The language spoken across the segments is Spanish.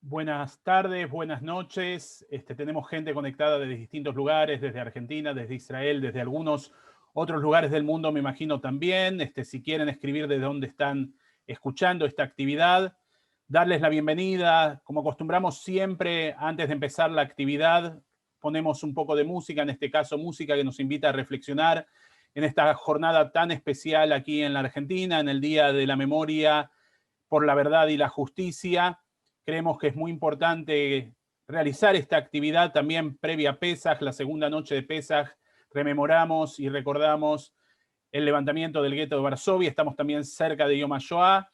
Buenas tardes, buenas noches. Tenemos gente conectada desde distintos lugares, desde Argentina, desde Israel, desde algunos otros lugares del mundo, me imagino también. Si quieren escribir desde dónde están escuchando esta actividad, darles la bienvenida. Como acostumbramos siempre, antes de empezar la actividad, ponemos un poco de música, en este caso música que nos invita a reflexionar en esta jornada tan especial aquí en la Argentina, en el Día de la Memoria por la Verdad y la Justicia. Creemos que es muy importante realizar esta actividad también previa a Pesaj, la segunda noche de Pesaj. Rememoramos y recordamos el levantamiento del gueto de Varsovia. Estamos también cerca de Yom HaShoah.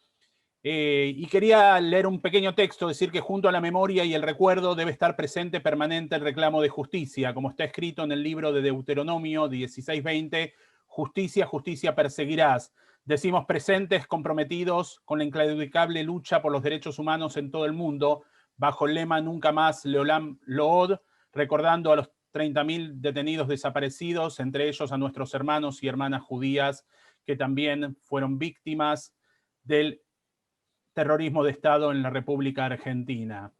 Y quería leer un pequeño texto, decir que junto a la memoria y el recuerdo debe estar presente permanente el reclamo de justicia, como está escrito en el libro de Deuteronomio 16:20, justicia, justicia perseguirás. Decimos presentes, comprometidos con la inclaudicable lucha por los derechos humanos en todo el mundo, bajo el lema Nunca más Leolam Lood, recordando a los 30.000 detenidos desaparecidos, entre ellos a nuestros hermanos y hermanas judías que también fueron víctimas del terrorismo de Estado en la República Argentina.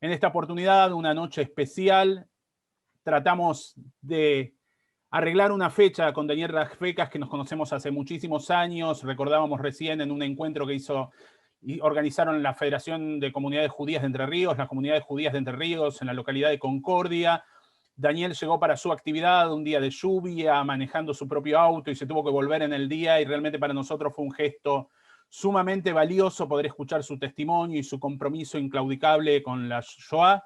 En esta oportunidad, una noche especial, tratamos de arreglar una fecha con Daniel Rafecas, que nos conocemos hace muchísimos años. Recordábamos recién en un encuentro que hizo y organizaron la Federación de Comunidades Judías de Entre Ríos, las comunidades judías de Entre Ríos, en la localidad de Concordia. Daniel llegó para su actividad un día de lluvia, manejando su propio auto y se tuvo que volver en el día, y realmente para nosotros fue un gesto sumamente valioso poder escuchar su testimonio y su compromiso inclaudicable con la Shoah.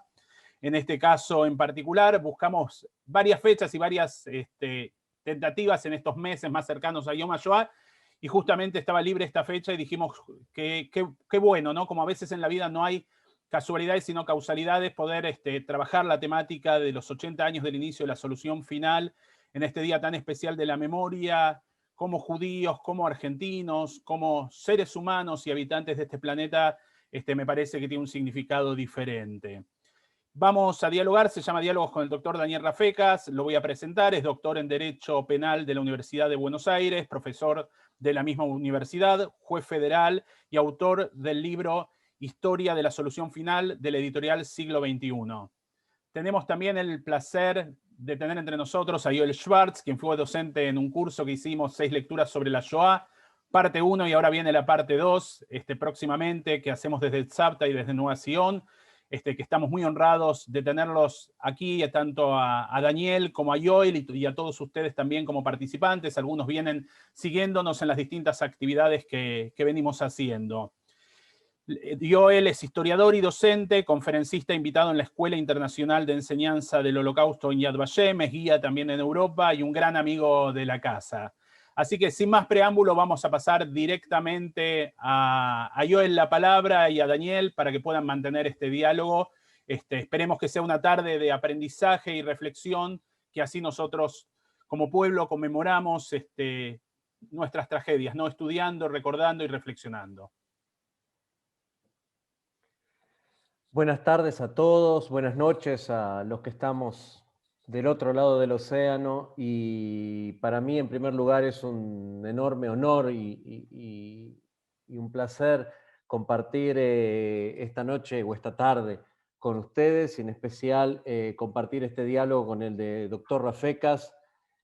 En este caso en particular, buscamos varias fechas y varias tentativas en estos meses más cercanos a Yom HaShoah, y justamente estaba libre esta fecha y dijimos que bueno, ¿no? Como a veces en la vida no hay casualidades sino causalidades, poder trabajar la temática de los 80 años del inicio de la solución final en este día tan especial de la memoria, como judíos, como argentinos, como seres humanos y habitantes de este planeta. Me parece que tiene un significado diferente. Vamos a dialogar, se llama Diálogos con el doctor Daniel Rafecas, lo voy a presentar, es doctor en Derecho Penal de la Universidad de Buenos Aires, profesor de la misma universidad, juez federal y autor del libro Historia de la Solución Final de la editorial Siglo XXI. Tenemos también el placer de tener entre nosotros a Yoel Schwartz, quien fue docente en un curso que hicimos 6 lecturas sobre la Shoah, parte 1 y ahora viene la parte 2, próximamente, que hacemos desde el Tzavta y desde Nueva Sion, que estamos muy honrados de tenerlos aquí, tanto a Daniel como a Yoel y a todos ustedes también como participantes. Algunos vienen siguiéndonos en las distintas actividades que venimos haciendo. Yoel es historiador y docente, conferencista invitado en la Escuela Internacional de Enseñanza del Holocausto en Yad Vashem, es guía también en Europa y un gran amigo de la casa. Así que sin más preámbulo vamos a pasar directamente a Yoel la palabra y a Daniel para que puedan mantener este diálogo. Esperemos que sea una tarde de aprendizaje y reflexión, que así nosotros como pueblo conmemoramos nuestras tragedias, ¿no? Estudiando, recordando y reflexionando. Buenas tardes a todos, buenas noches a los que estamos del otro lado del océano, y para mí en primer lugar es un enorme honor y un placer compartir esta noche o esta tarde con ustedes, y en especial compartir este diálogo con el de doctor Rafecas.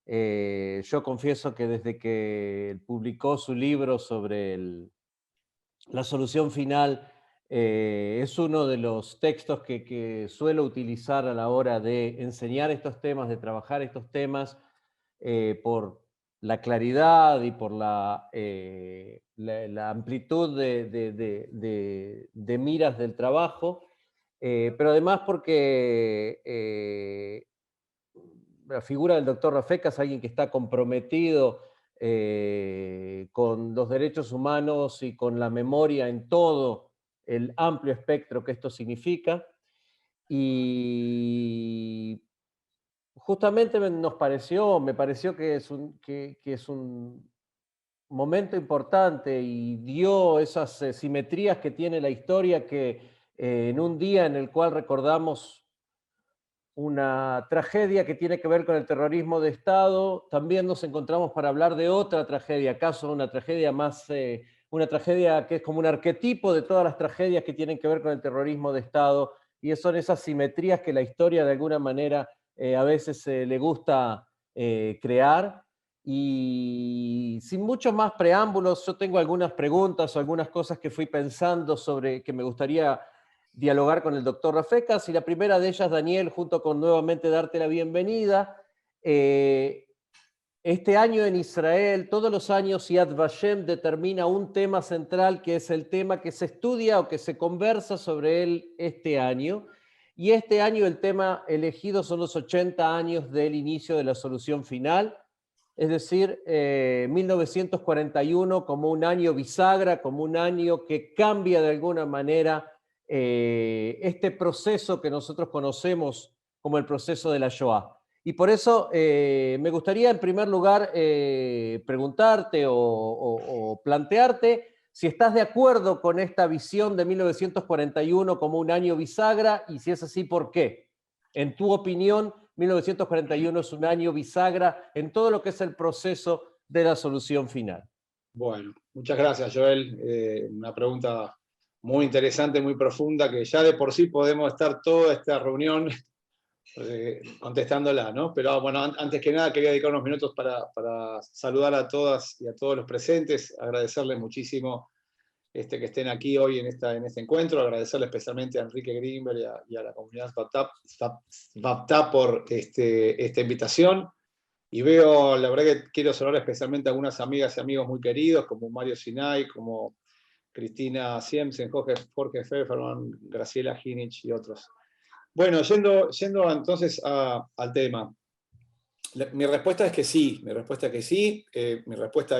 Yo confieso que desde que publicó su libro sobre la solución final, es uno de los textos que suelo utilizar a la hora de enseñar estos temas, de trabajar estos temas, por la claridad y por la amplitud de miras del trabajo, pero además porque la figura del doctor Rafecas es alguien que está comprometido con los derechos humanos y con la memoria en todo el amplio espectro que esto significa. Y justamente me pareció que es un momento importante, y dio esas simetrías que tiene la historia, que en un día en el cual recordamos una tragedia que tiene que ver con el terrorismo de Estado, también nos encontramos para hablar de otra tragedia, acaso una tragedia más una tragedia que es como un arquetipo de todas las tragedias que tienen que ver con el terrorismo de Estado, y son esas simetrías que la historia de alguna manera a veces le gusta crear. Y sin muchos más preámbulos, yo tengo algunas preguntas o algunas cosas que fui pensando sobre que me gustaría dialogar con el doctor Rafecas, y la primera de ellas, Daniel, junto con nuevamente darte la bienvenida. Este año en Israel, todos los años Yad Vashem determina un tema central que es el tema que se estudia o que se conversa sobre él este año. Y este año el tema elegido son los 80 años del inicio de la solución final, es decir, 1941 como un año bisagra, como un año que cambia de alguna manera este proceso que nosotros conocemos como el proceso de la Shoah. Y por eso me gustaría en primer lugar preguntarte o plantearte si estás de acuerdo con esta visión de 1941 como un año bisagra, y si es así, ¿por qué? En tu opinión, 1941 es un año bisagra en todo lo que es el proceso de la solución final. Bueno, muchas gracias, Joel. Una pregunta muy interesante, muy profunda, que ya de por sí podemos estar toda esta reunión contestándola, ¿no? Pero bueno, antes que nada quería dedicar unos minutos para saludar a todas y a todos los presentes, agradecerles muchísimo que estén aquí hoy en este encuentro, agradecerle especialmente a Enrique Grimberg y a la comunidad Vaptap por esta invitación. Y veo, la verdad que quiero saludar especialmente a algunas amigas y amigos muy queridos, como Mario Sinay, como Cristina Siemsen, Jorge Pfefferman, Graciela Ginich y otros. Bueno, yendo entonces al tema. Mi respuesta es que sí, mi respuesta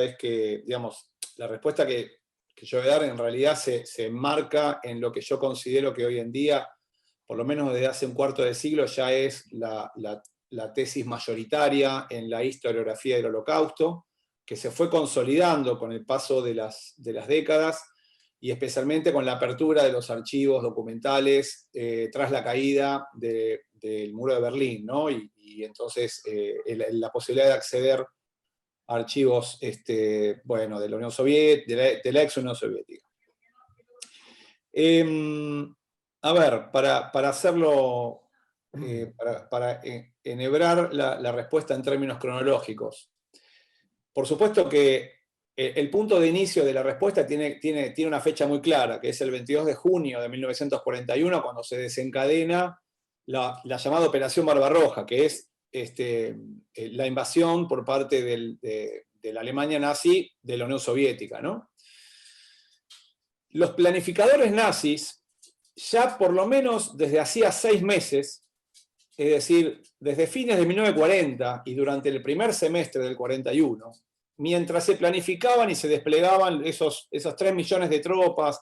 es que, digamos, la respuesta que yo voy a dar en realidad se enmarca en lo que yo considero que hoy en día, por lo menos desde hace un cuarto de siglo, ya es la tesis mayoritaria en la historiografía del Holocausto, que se fue consolidando con el paso de las décadas, y especialmente con la apertura de los archivos documentales tras la caída del muro de Berlín, ¿no? Y entonces la posibilidad de acceder a archivos bueno, de la Unión Soviética, de la ex Unión Soviética. A ver, para hacerlo, para enhebrar la respuesta en términos cronológicos. Por supuesto que el punto de inicio de la respuesta tiene una fecha muy clara, que es el 22 de junio de 1941, cuando se desencadena la llamada Operación Barbarroja, que es la invasión por parte de la Alemania nazi de la Unión Soviética, ¿no? Los planificadores nazis, ya por lo menos desde hacía 6 meses, es decir, desde fines de 1940 y durante el primer semestre del 41, mientras se planificaban y se desplegaban esos 3 millones de tropas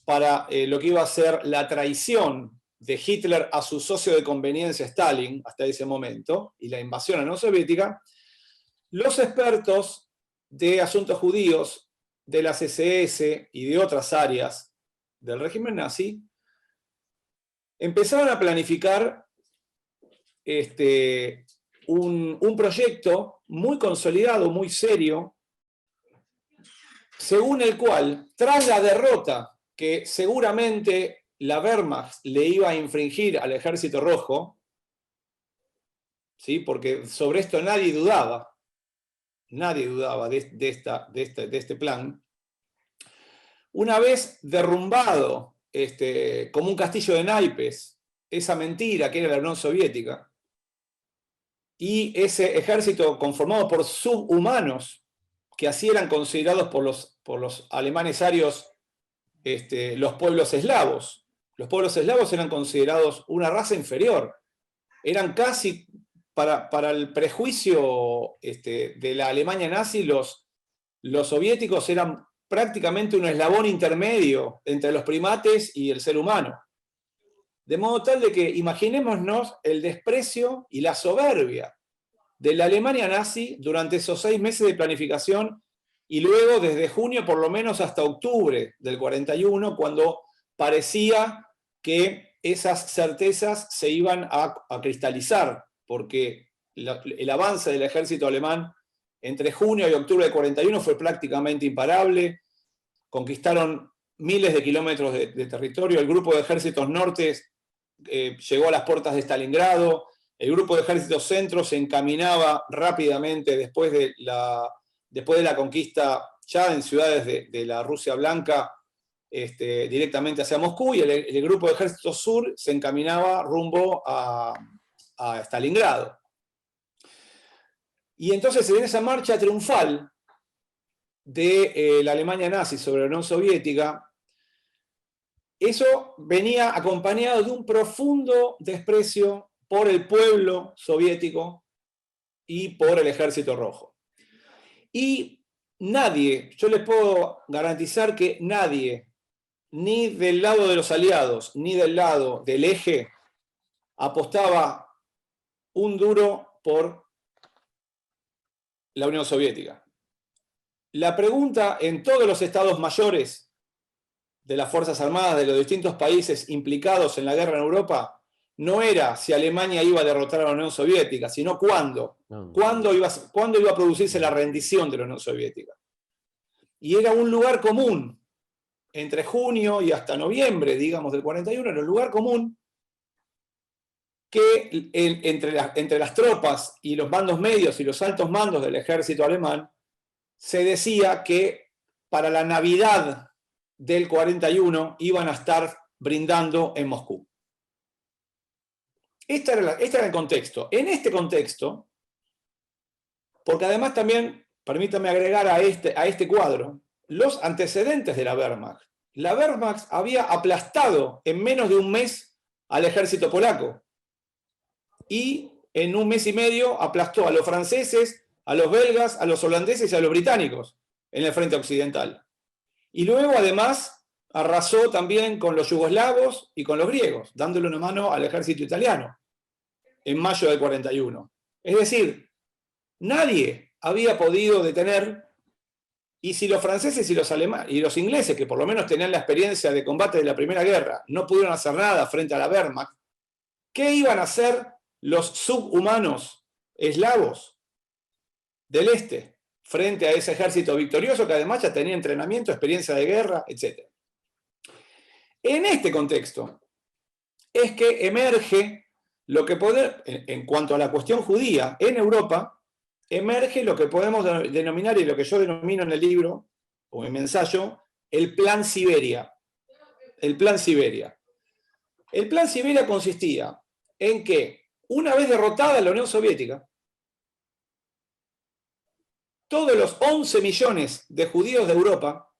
para lo que iba a ser la traición de Hitler a su socio de conveniencia Stalin, hasta ese momento, y la invasión a la Unión Soviética, los expertos de asuntos judíos, de las SS y de otras áreas del régimen nazi, empezaron a planificar un proyecto muy consolidado, muy serio, según el cual, tras la derrota que seguramente la Wehrmacht le iba a infringir al Ejército Rojo, ¿sí? Porque sobre esto nadie dudaba de este plan, una vez derrumbado como un castillo de naipes esa mentira que era la Unión Soviética, y ese ejército conformado por subhumanos, que así eran considerados por los alemanes arios los pueblos eslavos. Los pueblos eslavos eran considerados una raza inferior. Eran casi, para el prejuicio de la Alemania nazi, los soviéticos eran prácticamente un eslabón intermedio entre los primates y el ser humano. De modo tal de que imaginémonos el desprecio y la soberbia de la Alemania nazi durante esos 6 meses de planificación, y luego desde junio por lo menos hasta octubre del 41, cuando parecía que esas certezas se iban a cristalizar, porque el avance del ejército alemán entre junio y octubre del 41 fue prácticamente imparable. conquistaron miles de kilómetros de territorio. El grupo de ejércitos norte llegó a las puertas de Stalingrado. El grupo de ejércitos centro se encaminaba rápidamente después de la conquista ya en ciudades de la Rusia Blanca, directamente hacia Moscú, y el grupo de ejércitos sur se encaminaba rumbo a Stalingrado. Y entonces en esa marcha triunfal de la Alemania nazi sobre la Unión Soviética, eso venía acompañado de un profundo desprecio por el pueblo soviético y por el Ejército Rojo. Y nadie, yo les puedo garantizar que nadie, ni del lado de los aliados, ni del lado del eje, apostaba un duro por la Unión Soviética. La pregunta en todos los estados mayores de las Fuerzas Armadas de los distintos países implicados en la guerra en Europa no era si Alemania iba a derrotar a la Unión Soviética, sino cuándo. ¿Cuándo iba a producirse la rendición de la Unión Soviética? Y era un lugar común, entre junio y hasta noviembre, digamos, del 41, era un lugar común que entre las tropas y los mandos medios y los altos mandos del ejército alemán se decía que para la Navidad del 41 iban a estar brindando en Moscú. Este era el contexto. En este contexto, porque además también, permítame agregar a este cuadro, los antecedentes de la Wehrmacht. La Wehrmacht había aplastado en menos de un mes al ejército polaco. Y en un mes y medio aplastó a los franceses, a los belgas, a los holandeses y a los británicos en el frente occidental. Y luego, además, arrasó también con los yugoslavos y con los griegos, dándole una mano al ejército italiano en mayo del 41. Es decir, nadie había podido detener, y si los franceses y los alemanes y los ingleses, que por lo menos tenían la experiencia de combate de la Primera Guerra, no pudieron hacer nada frente a la Wehrmacht, ¿qué iban a hacer los subhumanos eslavos del este frente a ese ejército victorioso que además ya tenía entrenamiento, experiencia de guerra, etc.? En este contexto es que emerge lo que en cuanto a la cuestión judía en Europa, emerge lo que podemos denominar, y lo que yo denomino en el libro o en mi ensayo, el Plan Siberia. El Plan Siberia. El Plan Siberia consistía en que, una vez derrotada la Unión Soviética, todos los 11 millones de judíos de Europa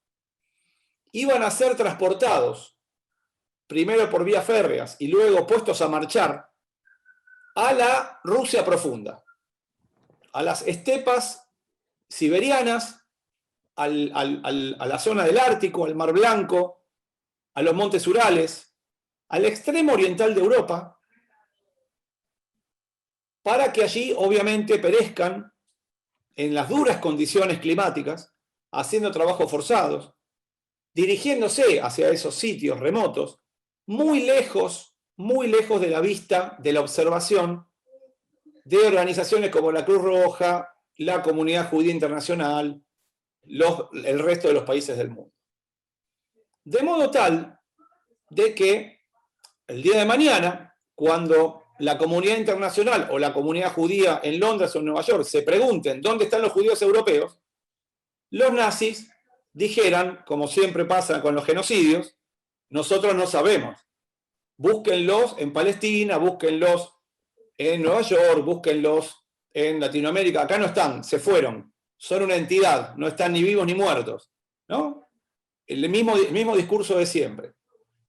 iban a ser transportados, primero por vías férreas y luego puestos a marchar, a la Rusia profunda, a las estepas siberianas, a la zona del Ártico, al Mar Blanco, a los montes Urales, al extremo oriental de Europa, para que allí obviamente perezcan en las duras condiciones climáticas, haciendo trabajos forzados, dirigiéndose hacia esos sitios remotos, muy lejos de la vista, de la observación de organizaciones como la Cruz Roja, la Comunidad Judía Internacional, el resto de los países del mundo. De modo tal de que el día de mañana, cuando la comunidad internacional o la comunidad judía en Londres o en Nueva York se pregunten dónde están los judíos europeos, los nazis dijeran, como siempre pasa con los genocidios, nosotros no sabemos. Búsquenlos en Palestina, búsquenlos en Nueva York, búsquenlos en Latinoamérica. Acá no están, se fueron. Son una entidad, no están ni vivos ni muertos, ¿no? El mismo discurso de siempre.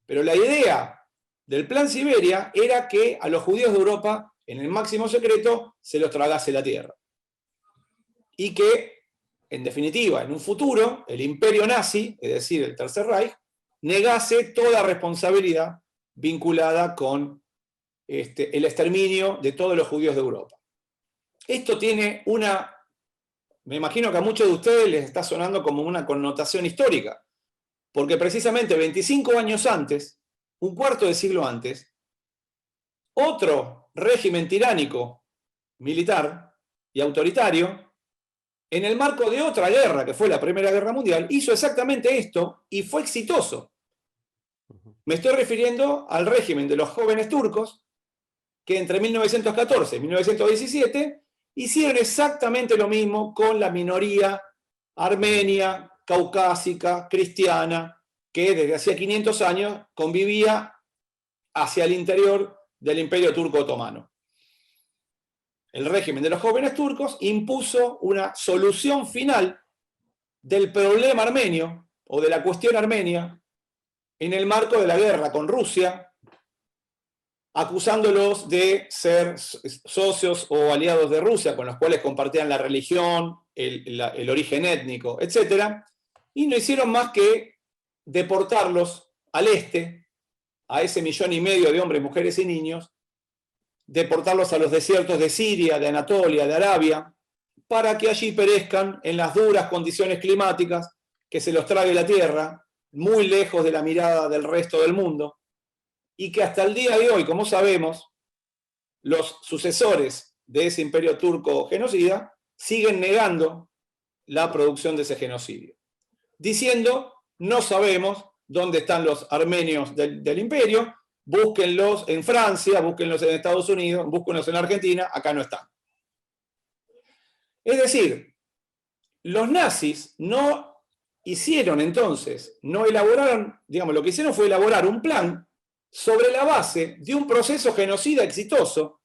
Pero la idea del Plan Siberia era que a los judíos de Europa, en el máximo secreto, se los tragase la tierra. Y que, en definitiva, en un futuro, el imperio nazi, es decir, el Tercer Reich, negase toda responsabilidad vinculada con el exterminio de todos los judíos de Europa. Esto tiene me imagino que a muchos de ustedes les está sonando como una connotación histórica, porque precisamente 25 años antes, un cuarto de siglo antes, otro régimen tiránico, militar y autoritario, en el marco de otra guerra, que fue la Primera Guerra Mundial, hizo exactamente esto y fue exitoso. Me estoy refiriendo al régimen de los jóvenes turcos, que entre 1914 y 1917 hicieron exactamente lo mismo con la minoría armenia, caucásica, cristiana, que desde hacía 500 años convivía hacia el interior del Imperio Turco Otomano. El régimen de los jóvenes turcos impuso una solución final del problema armenio o de la cuestión armenia en el marco de la guerra con Rusia, acusándolos de ser socios o aliados de Rusia, con los cuales compartían la religión, el origen étnico, etc. Y no hicieron más que deportarlos al este, a ese 1,5 millones de hombres, mujeres y niños, deportarlos a los desiertos de Siria, de Anatolia, de Arabia, para que allí perezcan en las duras condiciones climáticas, que se los trague la tierra, muy lejos de la mirada del resto del mundo, y que hasta el día de hoy, como sabemos, los sucesores de ese imperio turco genocida siguen negando la producción de ese genocidio, diciendo: no sabemos dónde están los armenios del imperio, búsquenlos en Francia, búsquenlos en Estados Unidos, búsquenlos en Argentina, acá no están. Es decir, los nazis no hicieron entonces, no elaboraron, digamos, lo que hicieron fue elaborar un plan sobre la base de un proceso genocida exitoso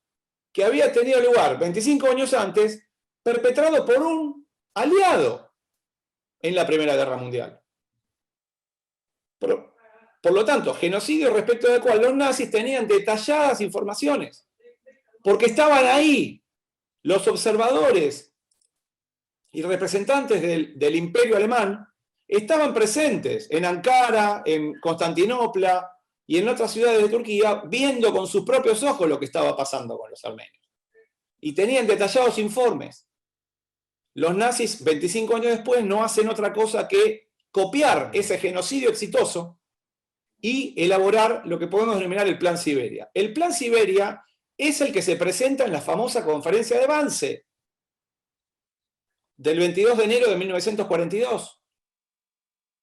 que había tenido lugar 25 años antes, perpetrado por un aliado en la Primera Guerra Mundial. Por lo tanto, genocidio respecto del cual los nazis tenían detalladas informaciones, porque estaban ahí los observadores y representantes del Imperio Alemán, estaban presentes en Ankara, en Constantinopla y en otras ciudades de Turquía, viendo con sus propios ojos lo que estaba pasando con los armenios. Y tenían detallados informes. Los nazis, 25 años después, no hacen otra cosa que copiar ese genocidio exitoso y elaborar lo que podemos denominar el Plan Siberia. El Plan Siberia es el que se presenta en la famosa conferencia de Wannsee del 22 de enero de 1942,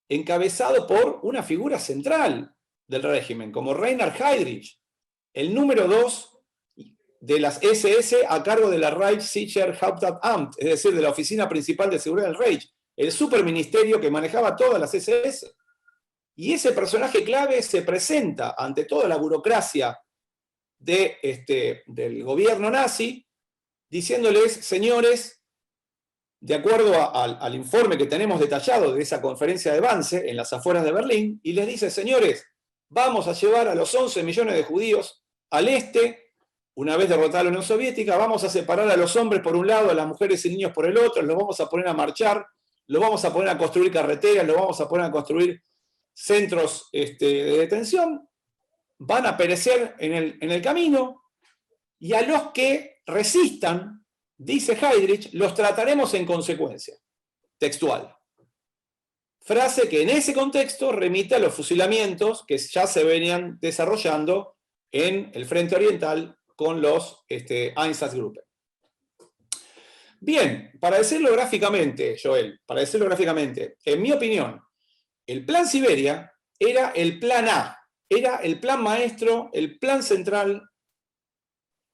encabezado por una figura central del régimen, como Reinhard Heydrich, el número 2 de las SS a cargo de la Reichssicherheitsamt, es decir, de la Oficina Principal de Seguridad del Reich, el superministerio que manejaba todas las SS. Y ese personaje clave se presenta ante toda la burocracia del gobierno nazi, diciéndoles: señores, de acuerdo al informe que tenemos detallado de esa conferencia de Wannsee en las afueras de Berlín, y les dice: señores, vamos a llevar a los 11 millones de judíos al este, una vez derrotada la Unión Soviética, vamos a separar a los hombres por un lado, a las mujeres y niños por el otro, los vamos a poner a marchar, los vamos a poner a construir carreteras, los vamos a poner a construir centros de detención, van a perecer en el camino, y a los que resistan, dice Heydrich, los trataremos en consecuencia. Textual. Frase que en ese contexto remite a los fusilamientos que ya se venían desarrollando en el frente oriental con los Einsatzgruppen. Bien, para decirlo gráficamente, Joel, en mi opinión, el Plan Siberia era el plan A, era el plan maestro, el plan central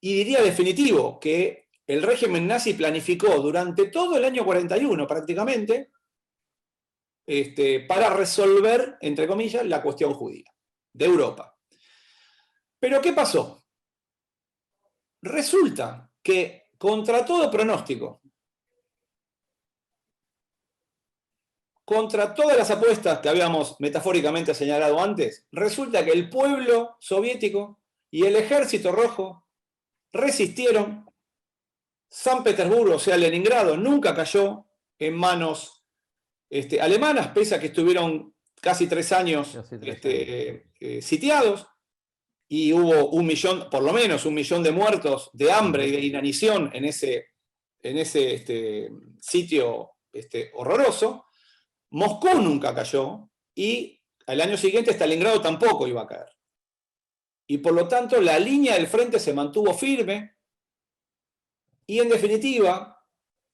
y diría definitivo que el régimen nazi planificó durante todo el año 41 prácticamente para resolver, entre comillas, la cuestión judía de Europa. Pero ¿qué pasó? Resulta que contra todo pronóstico, contra todas las apuestas que habíamos metafóricamente señalado antes, resulta que el pueblo soviético y el ejército rojo resistieron. San Petersburgo, o sea, Leningrado, nunca cayó en manos alemanas, pese a que estuvieron casi 3 años sitiados, y hubo por lo menos 1 millón de muertos de hambre y de inanición en ese sitio horroroso. Moscú nunca cayó, y al año siguiente Stalingrado tampoco iba a caer. Y por lo tanto la línea del frente se mantuvo firme, y en definitiva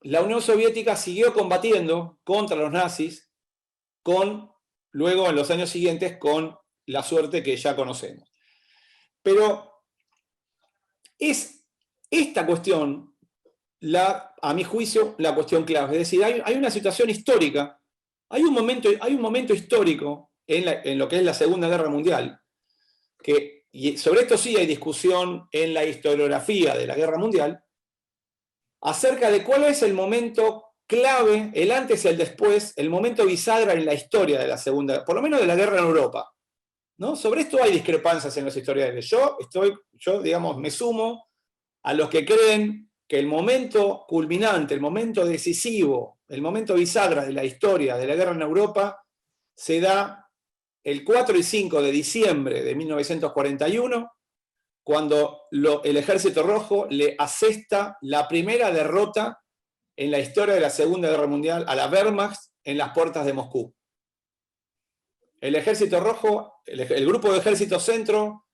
la Unión Soviética siguió combatiendo contra los nazis, luego en los años siguientes con la suerte que ya conocemos. Pero es esta cuestión, a mi juicio, la cuestión clave. Es decir, hay una situación histórica, hay un momento histórico en lo que es la Segunda Guerra Mundial, y sobre esto sí hay discusión en la historiografía de la Guerra Mundial, acerca de cuál es el momento clave, el antes y el después, el momento bisagra en la historia de la Segunda, por lo menos de la guerra en Europa, ¿no? Sobre esto hay discrepancias en los historiadores. Yo, digamos, me sumo a los que creen que el momento culminante, el momento decisivo, el momento bisagra de la historia de la guerra en Europa se da el 4 y 5 de diciembre de 1941, cuando el Ejército Rojo le asesta la primera derrota en la historia de la Segunda Guerra Mundial a la Wehrmacht en las puertas de Moscú. El Ejército Rojo, el grupo de Ejército Centro,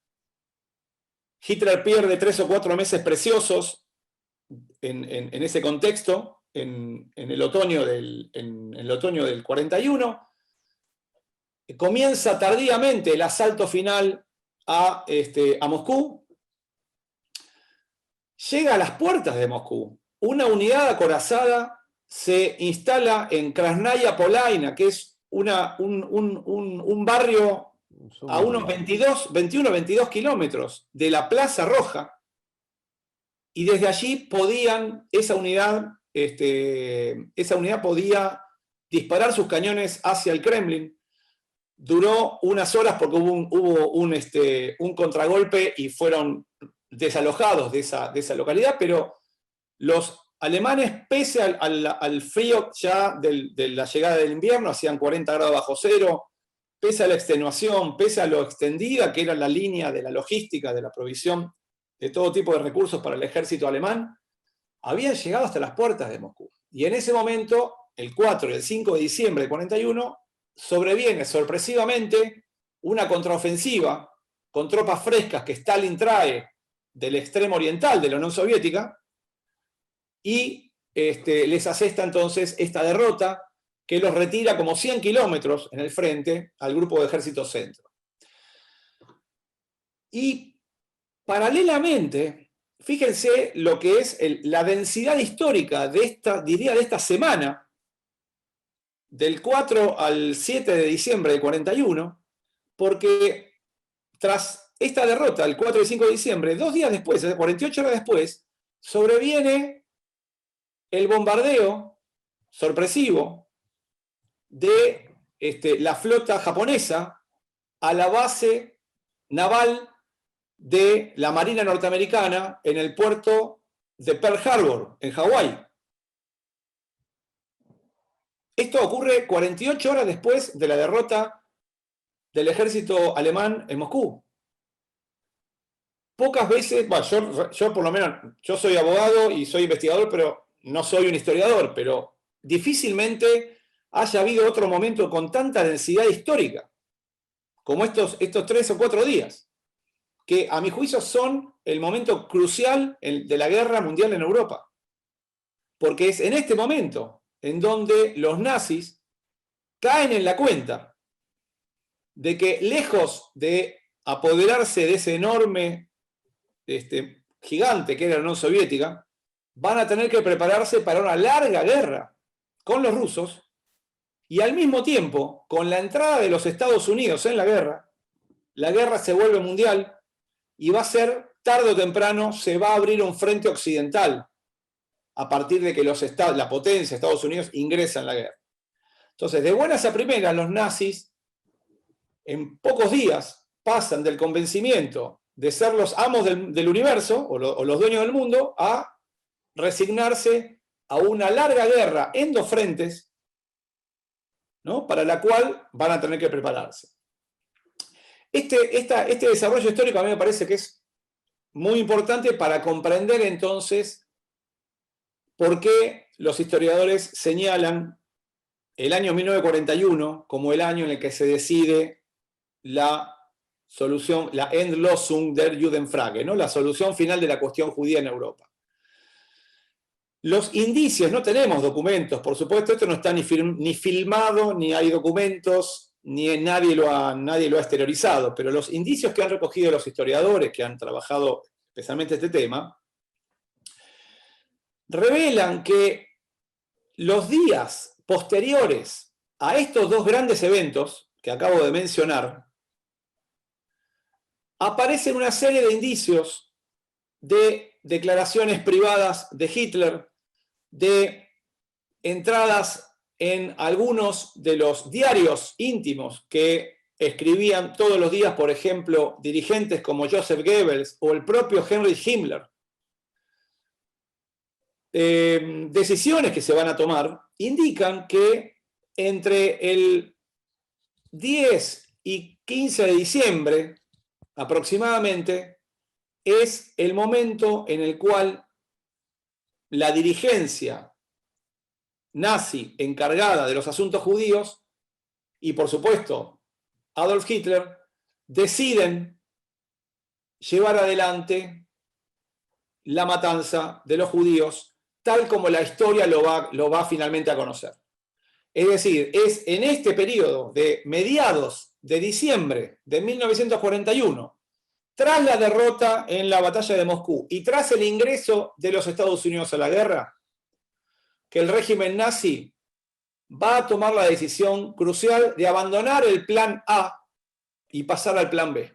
Hitler pierde 3 o 4 meses preciosos en ese contexto, en el otoño del 41. Comienza tardíamente el asalto final a Moscú. Llega a las puertas de Moscú. Una unidad acorazada se instala en Krasnaya Polaina, que es un barrio a unos 21-22 kilómetros de la Plaza Roja, y desde allí esa unidad podía disparar sus cañones hacia el Kremlin. Duró unas horas porque hubo un contragolpe y fueron desalojados de esa localidad, pero los alemanes, pese al frío ya de la llegada del invierno, hacían 40 grados bajo cero, pese a la extenuación, pese a lo extendida que era la línea de la logística, de la provisión de todo tipo de recursos para el ejército alemán, habían llegado hasta las puertas de Moscú. Y en ese momento, el 4 y el 5 de diciembre del 41, sobreviene sorpresivamente una contraofensiva con tropas frescas que Stalin trae del extremo oriental de la Unión Soviética, y les asesta entonces esta derrota que los retira como 100 kilómetros en el frente al grupo de Ejército Centro. Y paralelamente, fíjense lo que es la densidad histórica de esta semana, del 4 al 7 de diciembre del 41, porque tras esta derrota, el 4 y 5 de diciembre, 2 días después, 48 horas después, sobreviene el bombardeo sorpresivo de la flota japonesa a la base naval de la Marina norteamericana en el puerto de Pearl Harbor, en Hawái. Esto ocurre 48 horas después de la derrota del ejército alemán en Moscú. Pocas veces, bueno, yo por lo menos, yo soy abogado y soy investigador, pero no soy un historiador, pero difícilmente haya habido otro momento con tanta densidad histórica como estos 3 o 4 días, que a mi juicio son el momento crucial de la guerra mundial en Europa. Porque es en este momento en donde los nazis caen en la cuenta de que, lejos de apoderarse de ese enorme gigante que era la Unión Soviética, van a tener que prepararse para una larga guerra con los rusos, y al mismo tiempo, con la entrada de los Estados Unidos en la guerra se vuelve mundial, y va a ser, tarde o temprano, se va a abrir un frente occidental a partir de que la potencia, Estados Unidos, ingresa en la guerra. Entonces, de buenas a primeras, los nazis, en pocos días, pasan del convencimiento de ser los amos del universo, o los dueños del mundo, a resignarse a una larga guerra en 2 frentes, ¿no?, para la cual van a tener que prepararse. Este desarrollo histórico a mí me parece que es muy importante para comprender entonces por qué los historiadores señalan el año 1941 como el año en el que se decide la solución, la Endlösung der Judenfrage, ¿no?, la solución final de la cuestión judía en Europa. Los indicios, no tenemos documentos, por supuesto, esto no está ni filmado, ni hay documentos, ni nadie lo ha exteriorizado, pero los indicios que han recogido los historiadores que han trabajado especialmente este tema, revelan que los días posteriores a estos dos grandes eventos que acabo de mencionar, aparecen una serie de indicios de declaraciones privadas de Hitler, de entradas en algunos de los diarios íntimos que escribían todos los días, por ejemplo, dirigentes como Joseph Goebbels o el propio Heinrich Himmler. Decisiones que se van a tomar indican que entre el 10 y 15 de diciembre, aproximadamente, es el momento en el cual la dirigencia nazi encargada de los asuntos judíos y, por supuesto, Adolf Hitler, deciden llevar adelante la matanza de los judíos tal como la historia lo va finalmente a conocer. Es decir, es en este periodo de mediados de diciembre de 1941, tras la derrota en la batalla de Moscú y tras el ingreso de los Estados Unidos a la guerra, que el régimen nazi va a tomar la decisión crucial de abandonar el plan A y pasar al plan B.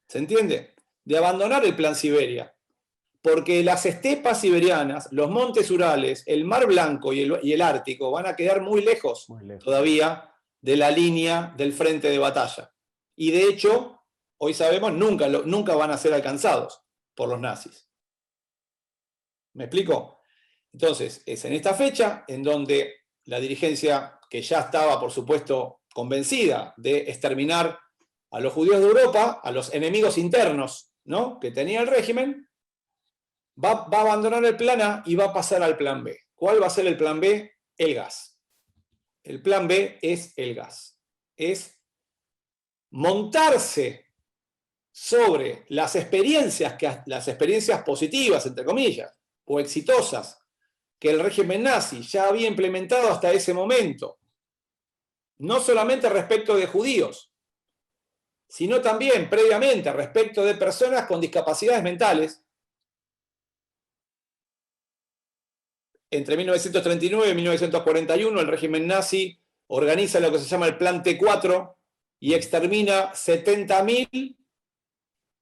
¿Se entiende? De abandonar el plan Siberia. Porque las estepas siberianas, los montes Urales, el Mar Blanco y el Ártico van a quedar muy lejos todavía de la línea del frente de batalla. Y de hecho, hoy sabemos, nunca van a ser alcanzados por los nazis. ¿Me explico? Entonces, es en esta fecha en donde la dirigencia, que ya estaba, por supuesto, convencida de exterminar a los judíos de Europa, a los enemigos internos, ¿no?, que tenía el régimen, va a abandonar el plan A y va a pasar al plan B. ¿Cuál va a ser el plan B? El gas. El plan B es el gas. Es montarse sobre las experiencias positivas, entre comillas, o exitosas, que el régimen nazi ya había implementado hasta ese momento, no solamente respecto de judíos, sino también previamente respecto de personas con discapacidades mentales. Entre 1939 y 1941 el régimen nazi organiza lo que se llama el Plan T4 y extermina 70.000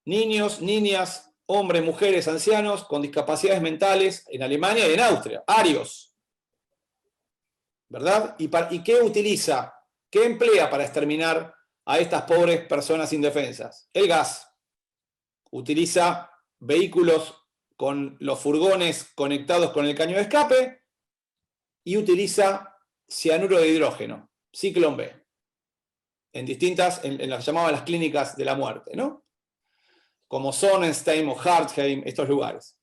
niños, niñas, hombres, mujeres, ancianos con discapacidades mentales en Alemania y en Austria, arios. ¿Verdad? ¿Y qué utiliza? ¿Qué emplea para exterminar a estas pobres personas indefensas? El gas. Utiliza vehículos con los furgones conectados con el caño de escape y utiliza cianuro de hidrógeno, ciclón B, en las llamadas las clínicas de la muerte, ¿no? Como Sonnenstein o Hartheim, estos lugares.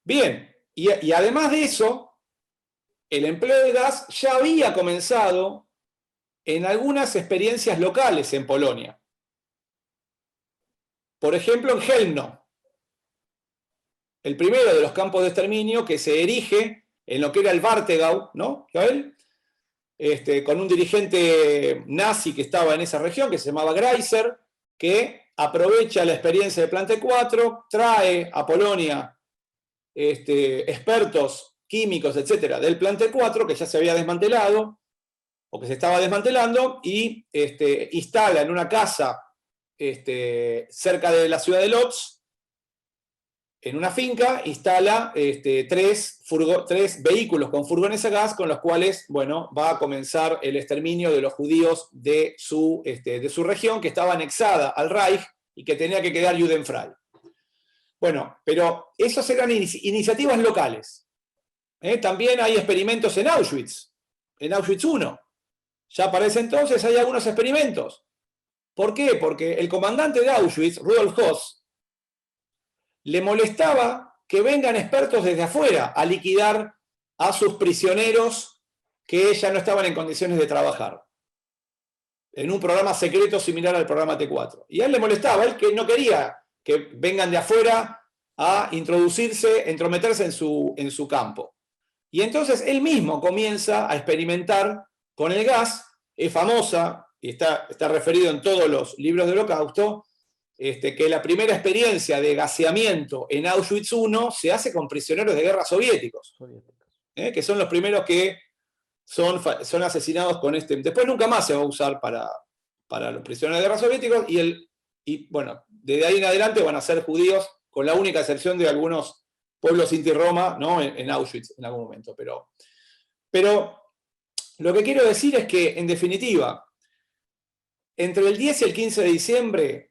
Bien, y además de eso, el empleo de gas ya había comenzado en algunas experiencias locales en Polonia. Por ejemplo, en Chelmno, el primero de los campos de exterminio que se erige en lo que era el Warthegau, ¿no? Con un dirigente nazi que estaba en esa región, que se llamaba Greiser, que aprovecha la experiencia del Plan T4, trae a Polonia expertos químicos, etcétera, del Plan T4, que ya se había desmantelado, o que se estaba desmantelando, y instala en una casa cerca de la ciudad de Lodz, en una finca, instala tres vehículos con furgones a gas con los cuales, bueno, va a comenzar el exterminio de los judíos de su región, que estaba anexada al Reich y que tenía que quedar judenfrei. Bueno, pero esas eran iniciativas locales. También hay experimentos en Auschwitz I. Ya para ese entonces hay algunos experimentos. ¿Por qué? Porque el comandante de Auschwitz, Rudolf Höss, le molestaba que vengan expertos desde afuera a liquidar a sus prisioneros que ya no estaban en condiciones de trabajar, en un programa secreto similar al programa T4. Y a él le molestaba, él que no quería que vengan de afuera a introducirse, entrometerse en su campo. Y entonces él mismo comienza a experimentar con el gas. Es famosa, y está referido en todos los libros del Holocausto, que la primera experiencia de gaseamiento en Auschwitz I se hace con prisioneros de guerra soviéticos, que son los primeros que son asesinados con este. Después nunca más se va a usar para los prisioneros de guerra soviéticos, y bueno, desde ahí en adelante van a ser judíos, con la única excepción de algunos pueblos Sinti Roma, ¿no? en Auschwitz en algún momento. Pero lo que quiero decir es que, en definitiva, entre el 10 y el 15 de diciembre,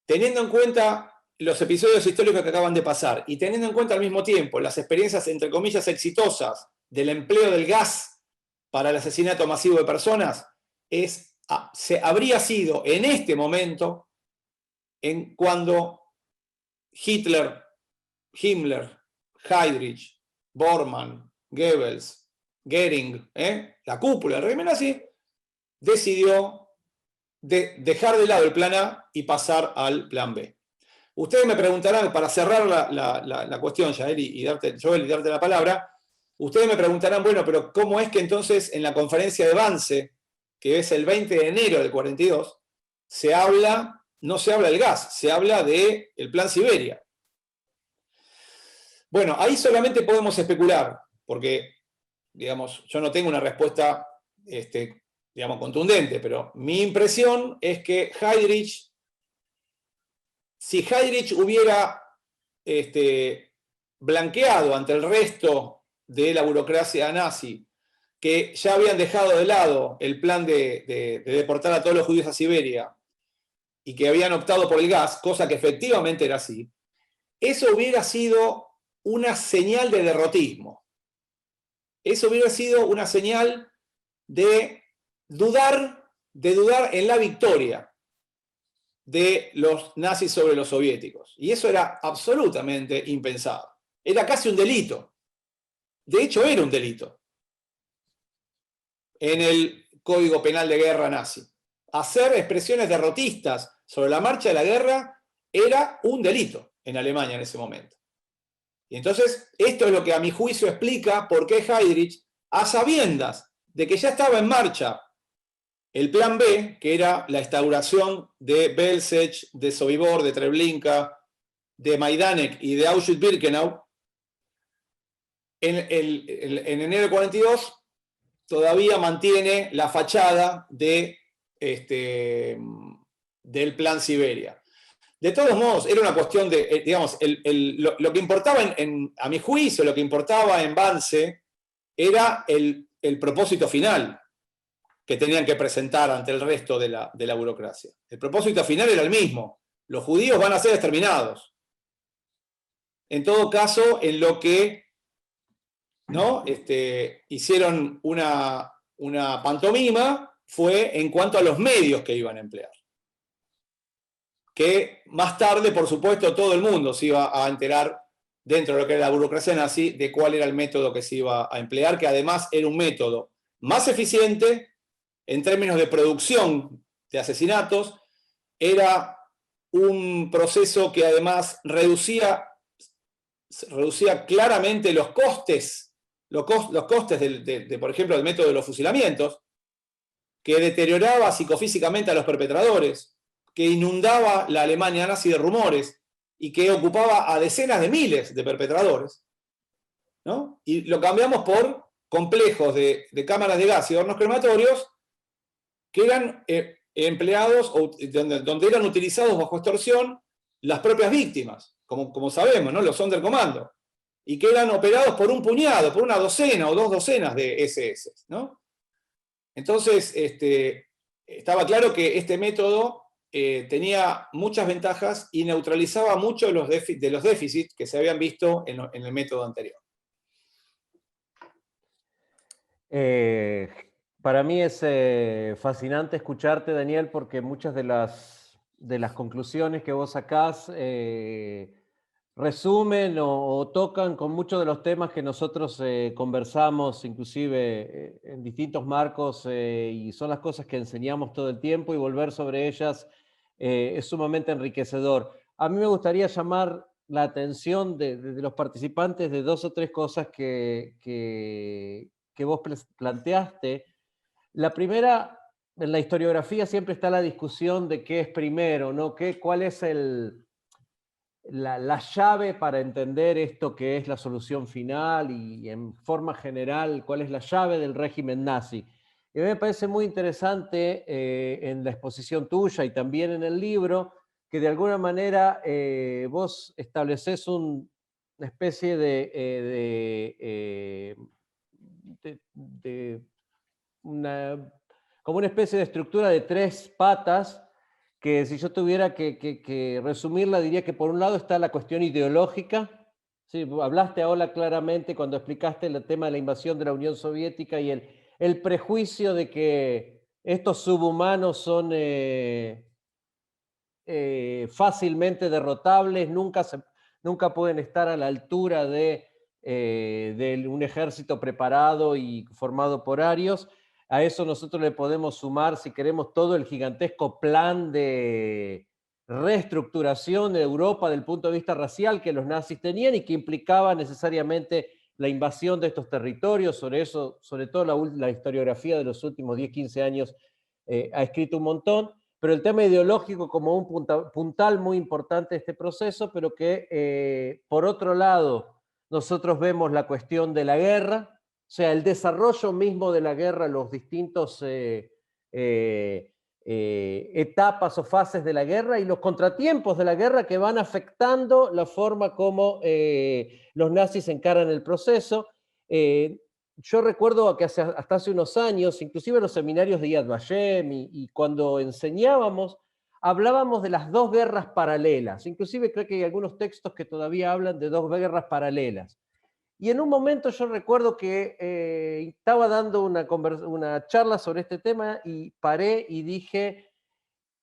teniendo en cuenta los episodios históricos que acaban de pasar y teniendo en cuenta al mismo tiempo las experiencias, entre comillas, exitosas del empleo del gas para el asesinato masivo de personas, habría sido en este momento en cuando Hitler, Himmler, Heydrich, Bormann, Goebbels, Goering, la cúpula del régimen nazi, decidió dejar de lado el plan A y pasar al plan B. Ustedes me preguntarán, para cerrar la cuestión, Joel, y darte la palabra, ustedes me preguntarán, bueno, pero ¿cómo es que entonces en la conferencia de Wannsee, que es el 20 de enero del 42, no se habla del gas, se habla del plan Siberia? Bueno, ahí solamente podemos especular, porque, digamos, yo no tengo una respuesta, digamos, contundente, pero mi impresión es que si Heydrich hubiera blanqueado ante el resto de la burocracia nazi, que ya habían dejado de lado el plan de deportar a todos los judíos a Siberia y que habían optado por el gas, cosa que efectivamente era así, eso hubiera sido una señal de derrotismo. Eso hubiera sido una señal de dudar en la victoria de los nazis sobre los soviéticos. Y eso era absolutamente impensado. Era casi un delito. De hecho, era un delito en el Código Penal de Guerra nazi. Hacer expresiones derrotistas sobre la marcha de la guerra era un delito en Alemania en ese momento. Y entonces, esto es lo que a mi juicio explica por qué Heydrich, a sabiendas de que ya estaba en marcha el plan B, que era la instauración de Belzec, de Sobibor, de Treblinka, de Majdanek y de Auschwitz-Birkenau, en enero de 42 todavía mantiene la fachada del plan Siberia. De todos modos, era una cuestión de, digamos, lo que importaba, a mi juicio, lo que importaba en Wannsee era el propósito final que tenían que presentar ante el resto de la burocracia. El propósito final era el mismo. Los judíos van a ser exterminados. En todo caso, en lo que, ¿no? Hicieron una pantomima fue en cuanto a los medios que iban a emplear. Que más tarde, por supuesto, todo el mundo se iba a enterar dentro de lo que era la burocracia nazi de cuál era el método que se iba a emplear, que además era un método más eficiente en términos de producción de asesinatos, era un proceso que además reducía claramente los costes, por ejemplo, del método de los fusilamientos, que deterioraba psicofísicamente a los perpetradores, que inundaba la Alemania nazi de rumores y que ocupaba a decenas de miles de perpetradores, ¿no? Y lo cambiamos por complejos de cámaras de gas y hornos crematorios que eran empleados, donde eran utilizados bajo extorsión las propias víctimas, como sabemos, ¿no? Los Sonderkommando, y que eran operados por un puñado, por una docena o dos docenas de SS, ¿no? Entonces, estaba claro que este método tenía muchas ventajas y neutralizaba muchos de los déficits que se habían visto en el método anterior. Para mí es fascinante escucharte, Daniel, porque muchas de las conclusiones que vos sacás resumen o tocan con muchos de los temas que nosotros conversamos, inclusive en distintos marcos, y son las cosas que enseñamos todo el tiempo, y volver sobre ellas es sumamente enriquecedor. a mí me gustaría llamar la atención de los participantes de 2 o 3 cosas que vos planteaste. La primera, en la historiografía siempre está la discusión de qué es primero, ¿no? ¿Cuál es la llave para entender esto que es la solución final y en forma general, cuál es la llave del régimen nazi? Y a mí me parece muy interesante en la exposición tuya y también en el libro, que de alguna manera vos estableces una especie de como una especie de estructura de 3 patas, que si yo tuviera que resumirla, diría que por un lado está la cuestión ideológica. Sí, hablaste ahora claramente cuando explicaste el tema de la invasión de la Unión Soviética y el prejuicio de que estos subhumanos son fácilmente derrotables, nunca pueden estar a la altura de un ejército preparado y formado por arios. A eso nosotros le podemos sumar, si queremos, todo el gigantesco plan de reestructuración de Europa del punto de vista racial que los nazis tenían y que implicaba necesariamente la invasión de estos territorios. Sobre eso, sobre todo la historiografía de los últimos 10, 15 años ha escrito un montón, pero el tema ideológico como un puntal muy importante de este proceso, pero que por otro lado nosotros vemos la cuestión de la guerra, o sea, el desarrollo mismo de la guerra, los distintos etapas o fases de la guerra y los contratiempos de la guerra que van afectando la forma como los nazis encaran el proceso. Yo recuerdo que hasta hace unos años, inclusive en los seminarios de Yad Vashem y cuando enseñábamos, hablábamos de las 2 guerras paralelas. Inclusive creo que hay algunos textos que todavía hablan de 2 guerras paralelas. Y en un momento yo recuerdo que estaba dando una charla sobre este tema y paré y dije,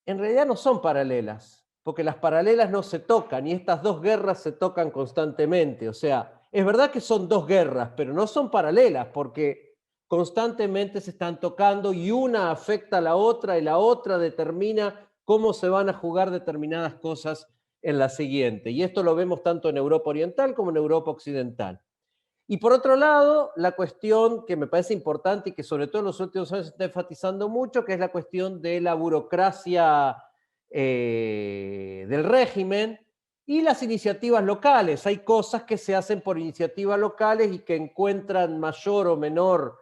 en realidad no son paralelas, porque las paralelas no se tocan y estas 2 guerras se tocan constantemente. O sea, es verdad que son 2 guerras, pero no son paralelas porque constantemente se están tocando y una afecta a la otra y la otra determina cómo se van a jugar determinadas cosas en la siguiente. Y esto lo vemos tanto en Europa Oriental como en Europa Occidental. Y por otro lado, la cuestión que me parece importante y que sobre todo en los últimos años se está enfatizando mucho, que es la cuestión de la burocracia del régimen y las iniciativas locales. Hay cosas que se hacen por iniciativas locales y que encuentran mayor o menor,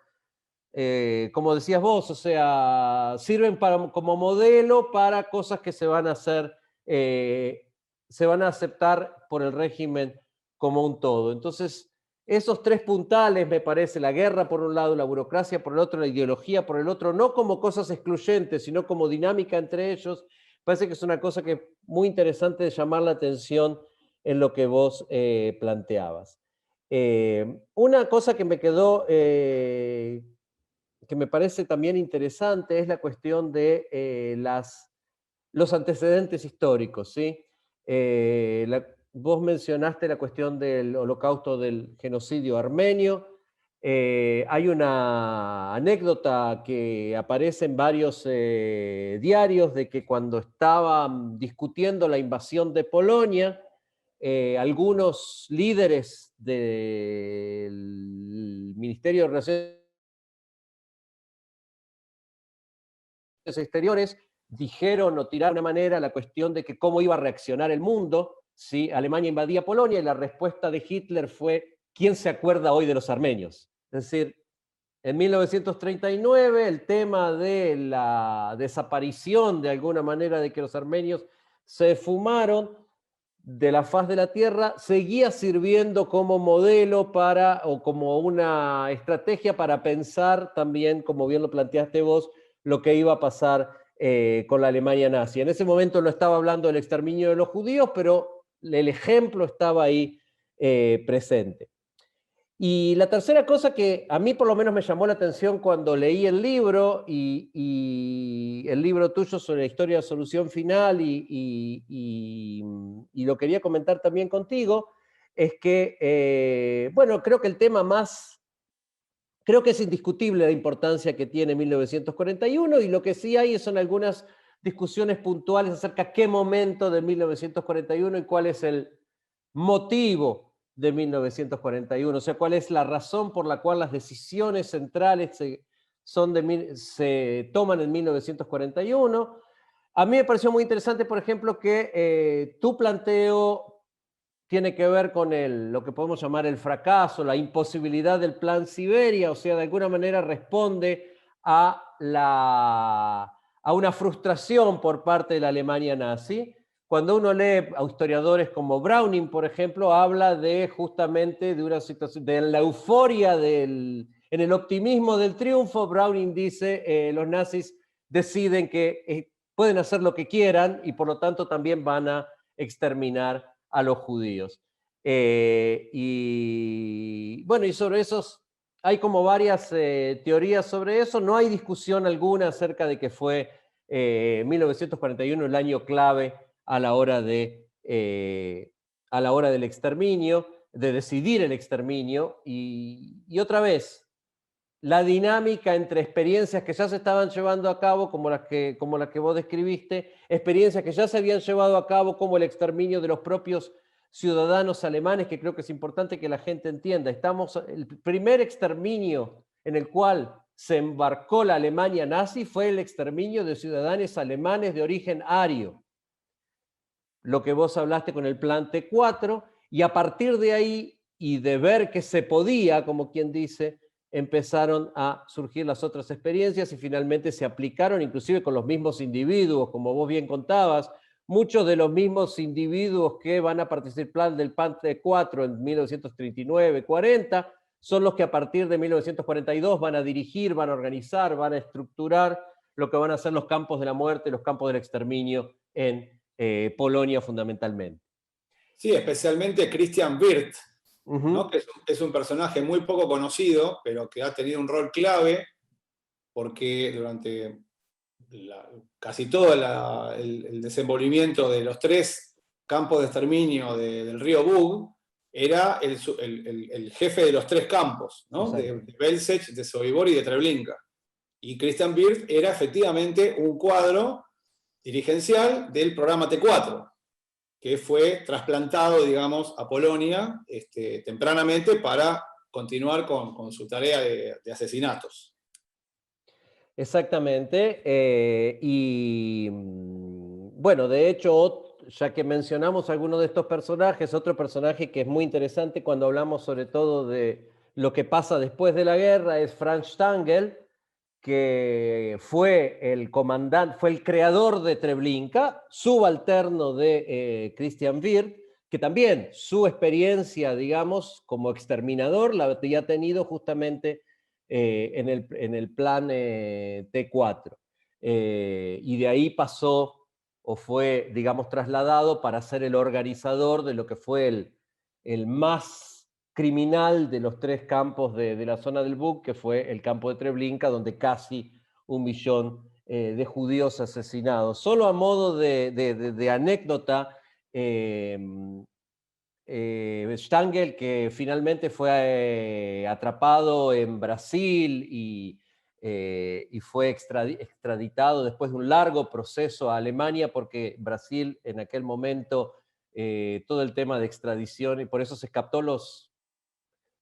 como decías vos, o sea, sirven como modelo para cosas que se van a hacer, se van a aceptar por el régimen como un todo. Entonces, esos 3 puntales, me parece, la guerra por un lado, la burocracia por el otro, la ideología por el otro, no como cosas excluyentes, sino como dinámica entre ellos, parece que es una cosa que es muy interesante de llamar la atención en lo que vos planteabas. Una cosa que me quedó, que me parece también interesante, es la cuestión de los antecedentes históricos, ¿sí? Vos mencionaste la cuestión del holocausto, del genocidio armenio. Hay una anécdota que aparece en varios diarios de que cuando estaban discutiendo la invasión de Polonia, algunos líderes del Ministerio de Relaciones Exteriores dijeron o tiraron de una manera la cuestión de que cómo iba a reaccionar el mundo si Alemania invadía Polonia, y la respuesta de Hitler fue: ¿quién se acuerda hoy de los armenios? Es decir, en 1939 el tema de la desaparición de alguna manera de que los armenios se fumaron de la faz de la tierra seguía sirviendo como modelo o como una estrategia para pensar también, como bien lo planteaste vos, lo que iba a pasar con la Alemania nazi. En ese momento no estaba hablando del exterminio de los judíos, pero el ejemplo estaba ahí presente. Y la tercera cosa que a mí por lo menos me llamó la atención cuando leí el libro y el libro tuyo sobre la historia de Solución Final y lo quería comentar también contigo, es que, bueno, creo que el tema creo que es indiscutible la importancia que tiene 1941 y lo que sí hay son algunas discusiones puntuales acerca de qué momento de 1941 y cuál es el motivo de 1941, o sea, cuál es la razón por la cual las decisiones centrales se toman en 1941. A mí me pareció muy interesante, por ejemplo, que tu planteo tiene que ver con lo que podemos llamar el fracaso, la imposibilidad del Plan Siberia, o sea, de alguna manera responde a una frustración por parte de la Alemania nazi. Cuando uno lee a historiadores como Browning, por ejemplo, habla justamente de una situación, de la euforia, en el optimismo del triunfo. Browning dice, los nazis deciden que pueden hacer lo que quieran y por lo tanto también van a exterminar a los judíos. Y bueno, y sobre esos hay como varias teorías sobre eso. No hay discusión alguna acerca de que fue 1941 el año clave a la hora del exterminio, de decidir el exterminio. Y otra vez, la dinámica entre experiencias que ya se estaban llevando a cabo, como la que vos describiste, experiencias que ya se habían llevado a cabo, como el exterminio de los propios ciudadanos alemanes, que creo que es importante que la gente entienda. El primer exterminio en el cual se embarcó la Alemania nazi fue el exterminio de ciudadanos alemanes de origen ario. Lo que vos hablaste con el plan T4, y a partir de ahí, y de ver que se podía, como quien dice, empezaron a surgir las otras experiencias y finalmente se aplicaron inclusive con los mismos individuos, como vos bien contabas. Muchos de los mismos individuos que van a participar del plan T4 en 1939-40 son los que a partir de 1942 van a dirigir, van a organizar, van a estructurar lo que van a ser los campos de la muerte, los campos del exterminio en Polonia fundamentalmente. Sí, especialmente Christian Wirth, ¿no? Que es un personaje muy poco conocido, pero que ha tenido un rol clave porque durante casi todo el desenvolvimiento de los 3 campos de exterminio del río Bug, era el jefe de los 3 campos, ¿no? de Belzec, de Sobibor y de Treblinka. Y Christian Wirth era efectivamente un cuadro dirigencial del programa T4, que fue trasplantado, digamos, a Polonia tempranamente para continuar con su tarea de asesinatos. Exactamente. Y bueno, de hecho, ya que mencionamos algunos de estos personajes, otro personaje que es muy interesante cuando hablamos sobre todo de lo que pasa después de la guerra es Franz Stangl, que fue el comandante, fue el creador de Treblinka, subalterno de Christian Wirth, que también su experiencia, digamos, como exterminador la había tenido justamente en el plan T4. Y de ahí pasó o fue, digamos, trasladado para ser el organizador de lo que fue el más criminal de los 3 campos de la zona del Bug, que fue el campo de Treblinka, donde casi 1 millón de judíos asesinados. Solo a modo de anécdota, Stangl, que finalmente fue atrapado en Brasil y fue extraditado después de un largo proceso a Alemania, porque Brasil en aquel momento, todo el tema de extradición, y por eso se escapó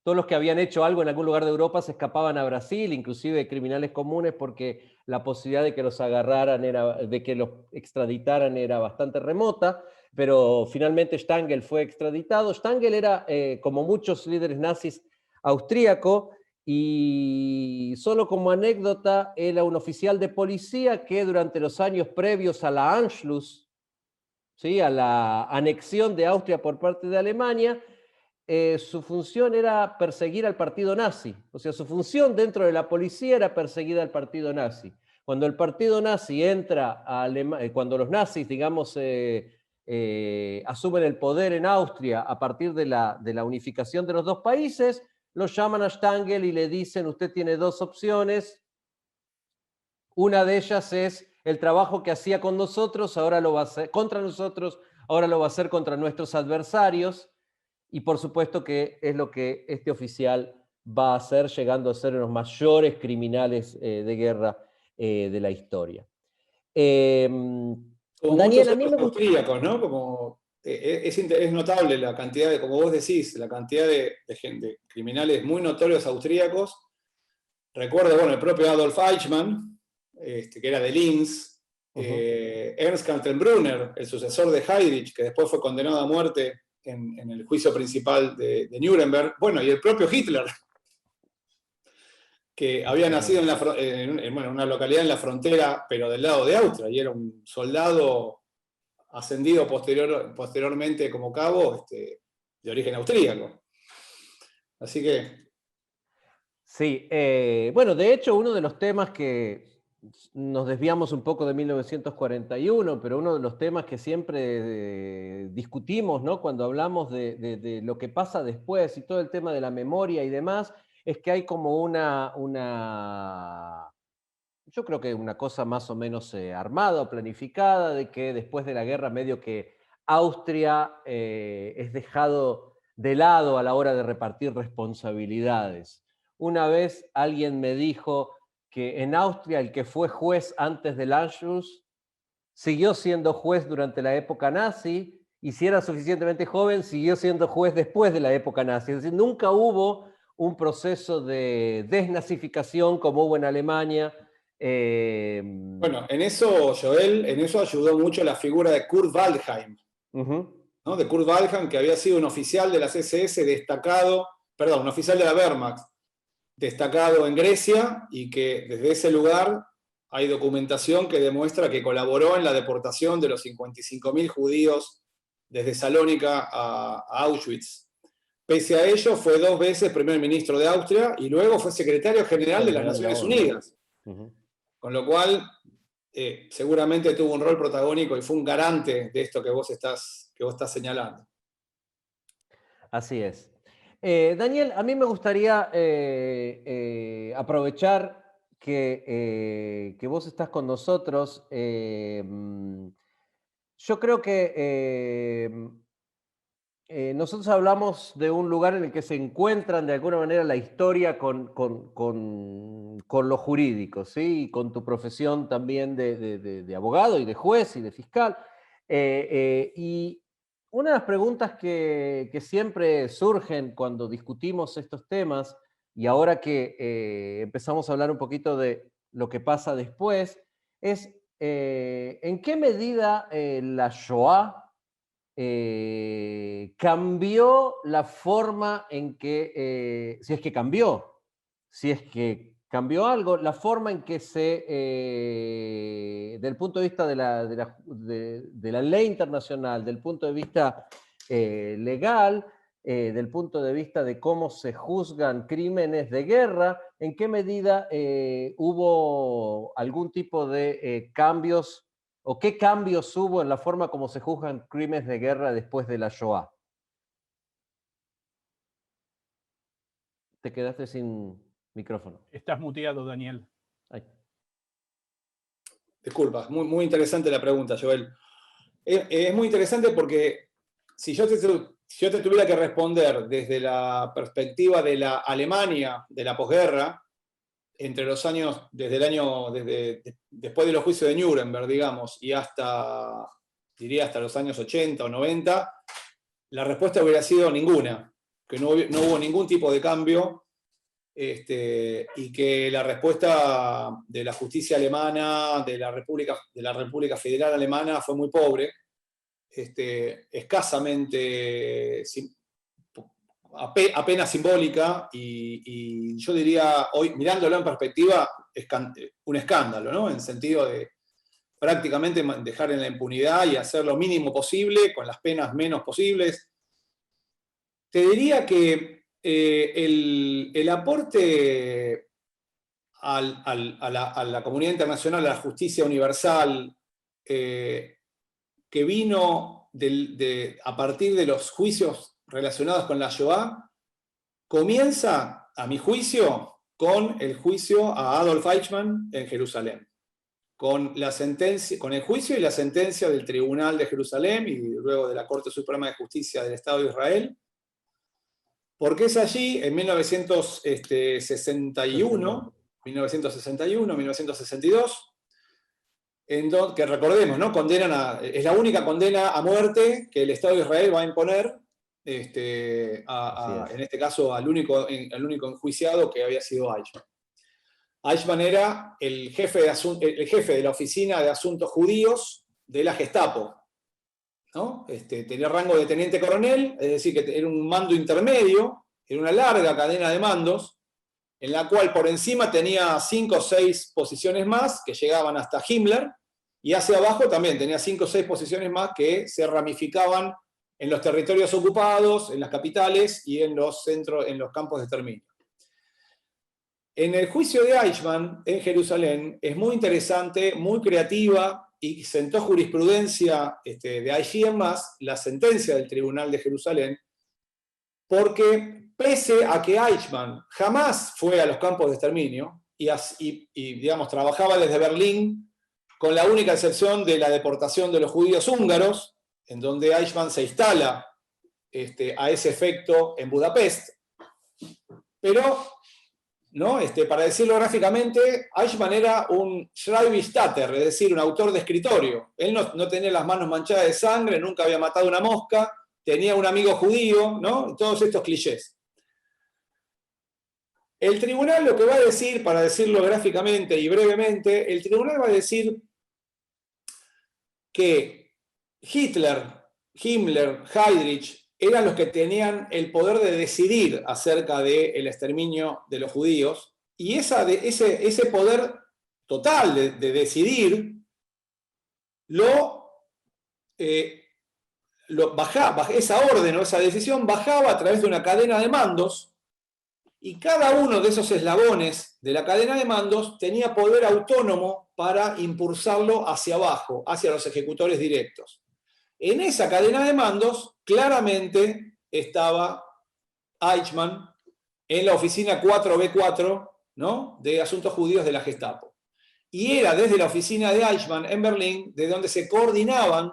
todos los que habían hecho algo en algún lugar de Europa se escapaban a Brasil, inclusive criminales comunes, porque la posibilidad de que los agarraran, de que los extraditaran era bastante remota, pero finalmente Stangl fue extraditado. Stangl era, como muchos líderes nazis, austríaco, y solo como anécdota, era un oficial de policía que durante los años previos a la Anschluss, ¿sí?, a la anexión de Austria por parte de Alemania, su función era perseguir al partido nazi. O sea, su función dentro de la policía era perseguir al partido nazi. Cuando el partido nazi entra a Alemania, cuando los nazis, digamos, asumen el poder en Austria a partir de la unificación de los 2 países, los llaman a Stangl y le dicen: usted tiene 2 opciones. Una de ellas es el trabajo que hacía con nosotros, ahora lo va a hacer contra nosotros, ahora lo va a hacer contra nuestros adversarios. Y por supuesto que es lo que este oficial va a hacer, llegando a ser uno de los mayores criminales de guerra de la historia. Como Daniel, muchos a mí otros me gusta... austríacos, ¿no? Como, es notable la cantidad de, como vos decís, la cantidad de criminales muy notorios austríacos. Recuerdo, bueno, el propio Adolf Eichmann, que era de Linz, Ernst Kaltenbrunner, el sucesor de Heydrich, que después fue condenado a muerte en el juicio principal de Nuremberg, bueno, y el propio Hitler, que había nacido en una localidad en la frontera, pero del lado de Austria, y era un soldado ascendido posteriormente como cabo, de origen austríaco. Así que... Sí, bueno, de hecho, uno de los temas que nos desviamos un poco de 1941, pero uno de los temas que siempre discutimos, ¿no? Cuando hablamos de lo que pasa después y todo el tema de la memoria y demás, es que hay como yo creo que una cosa más o menos armada o planificada, de que después de la guerra medio que Austria es dejado de lado a la hora de repartir responsabilidades. Una vez alguien me dijo que en Austria el que fue juez antes del Anschluss siguió siendo juez durante la época nazi, y si era suficientemente joven, siguió siendo juez después de la época nazi. Es decir, nunca hubo un proceso de desnazificación como hubo en Alemania. Bueno, en eso, Joel, en eso ayudó mucho la figura de Kurt Waldheim, ¿no? De Kurt Waldheim, que había sido un oficial de las SS destacado, perdón, un oficial de la Wehrmacht, destacado en Grecia, y que desde ese lugar hay documentación que demuestra que colaboró en la deportación de los 55.000 judíos desde Salónica a Auschwitz. Pese a ello, fue 2 veces primer ministro de Austria y luego fue secretario general de las Naciones Unidas. Con lo cual, seguramente tuvo un rol protagónico y fue un garante de esto que vos estás señalando. Así es. Daniel, a mí me gustaría aprovechar que vos estás con nosotros. Yo creo que nosotros hablamos de un lugar en el que se encuentran de alguna manera la historia con lo jurídico, ¿sí? Y con tu profesión también de abogado y de juez y de fiscal. Y una de las preguntas que siempre surgen cuando discutimos estos temas, y ahora que empezamos a hablar un poquito de lo que pasa después, es ¿en qué medida la Shoah cambió la forma en que, si es que cambió algo, la forma en que del punto de vista de la ley internacional, del punto de vista legal, del punto de vista de cómo se juzgan crímenes de guerra, en qué medida hubo algún tipo de cambios, o qué cambios hubo en la forma como se juzgan crímenes de guerra después de la Shoah? Te quedaste sin micrófono. Estás muteado, Daniel. Ahí. Disculpa, muy interesante la pregunta, Joel. Es muy interesante porque si yo te tuviera que responder desde la perspectiva de la Alemania de la posguerra, entre los años, después de los juicios de Nuremberg, digamos, y diría hasta los años 80 o 90, la respuesta hubiera sido ninguna, que no hubo ningún tipo de cambio, y que la respuesta de la justicia alemana, de la República Federal Alemana, fue muy pobre, escasamente, apenas simbólica, y yo diría, hoy, mirándolo en perspectiva, un escándalo, ¿no? En el sentido de prácticamente dejar en la impunidad y hacer lo mínimo posible, con las penas menos posibles. Te diría que el aporte a la comunidad internacional, a la justicia universal, que vino a partir de los juicios relacionados con la Shoah, comienza, a mi juicio, con el juicio a Adolf Eichmann en Jerusalén. Con el juicio y la sentencia del Tribunal de Jerusalén y luego de la Corte Suprema de Justicia del Estado de Israel, porque es allí, en 1962, que recordemos, ¿no? Es la única condena a muerte que el Estado de Israel va a imponer, en este caso al único enjuiciado, que había sido Eichmann. Eichmann era el jefe de la Oficina de Asuntos Judíos de la Gestapo, ¿no? Tenía rango de teniente coronel, es decir, que era un mando intermedio, era una larga cadena de mandos, en la cual por encima tenía 5 o 6 posiciones más, que llegaban hasta Himmler, y hacia abajo también tenía 5 o 6 posiciones más que se ramificaban en los territorios ocupados, en las capitales y en los campos de exterminio. En el juicio de Eichmann, en Jerusalén, es muy interesante, muy creativa, y sentó jurisprudencia de allí en más la sentencia del Tribunal de Jerusalén, porque pese a que Eichmann jamás fue a los campos de exterminio, y digamos, trabajaba desde Berlín, con la única excepción de la deportación de los judíos húngaros, en donde Eichmann se instala a ese efecto en Budapest. Pero, ¿no? Para decirlo gráficamente, Eichmann era un Schreibtischtäter, es decir, un autor de escritorio. Él no tenía las manos manchadas de sangre, nunca había matado una mosca, tenía un amigo judío, ¿no? Todos estos clichés. El tribunal lo que va a decir, para decirlo gráficamente y brevemente, el tribunal va a decir que Hitler, Himmler, Heydrich eran los que tenían el poder de decidir acerca del exterminio de los judíos, y ese poder total de decidir esa orden o esa decisión bajaba a través de una cadena de mandos, y cada uno de esos eslabones de la cadena de mandos tenía poder autónomo para impulsarlo hacia abajo, hacia los ejecutores directos. En esa cadena de mandos claramente estaba Eichmann en la oficina 4B4, ¿no? de Asuntos Judíos de la Gestapo. Y era desde la oficina de Eichmann en Berlín de donde se coordinaban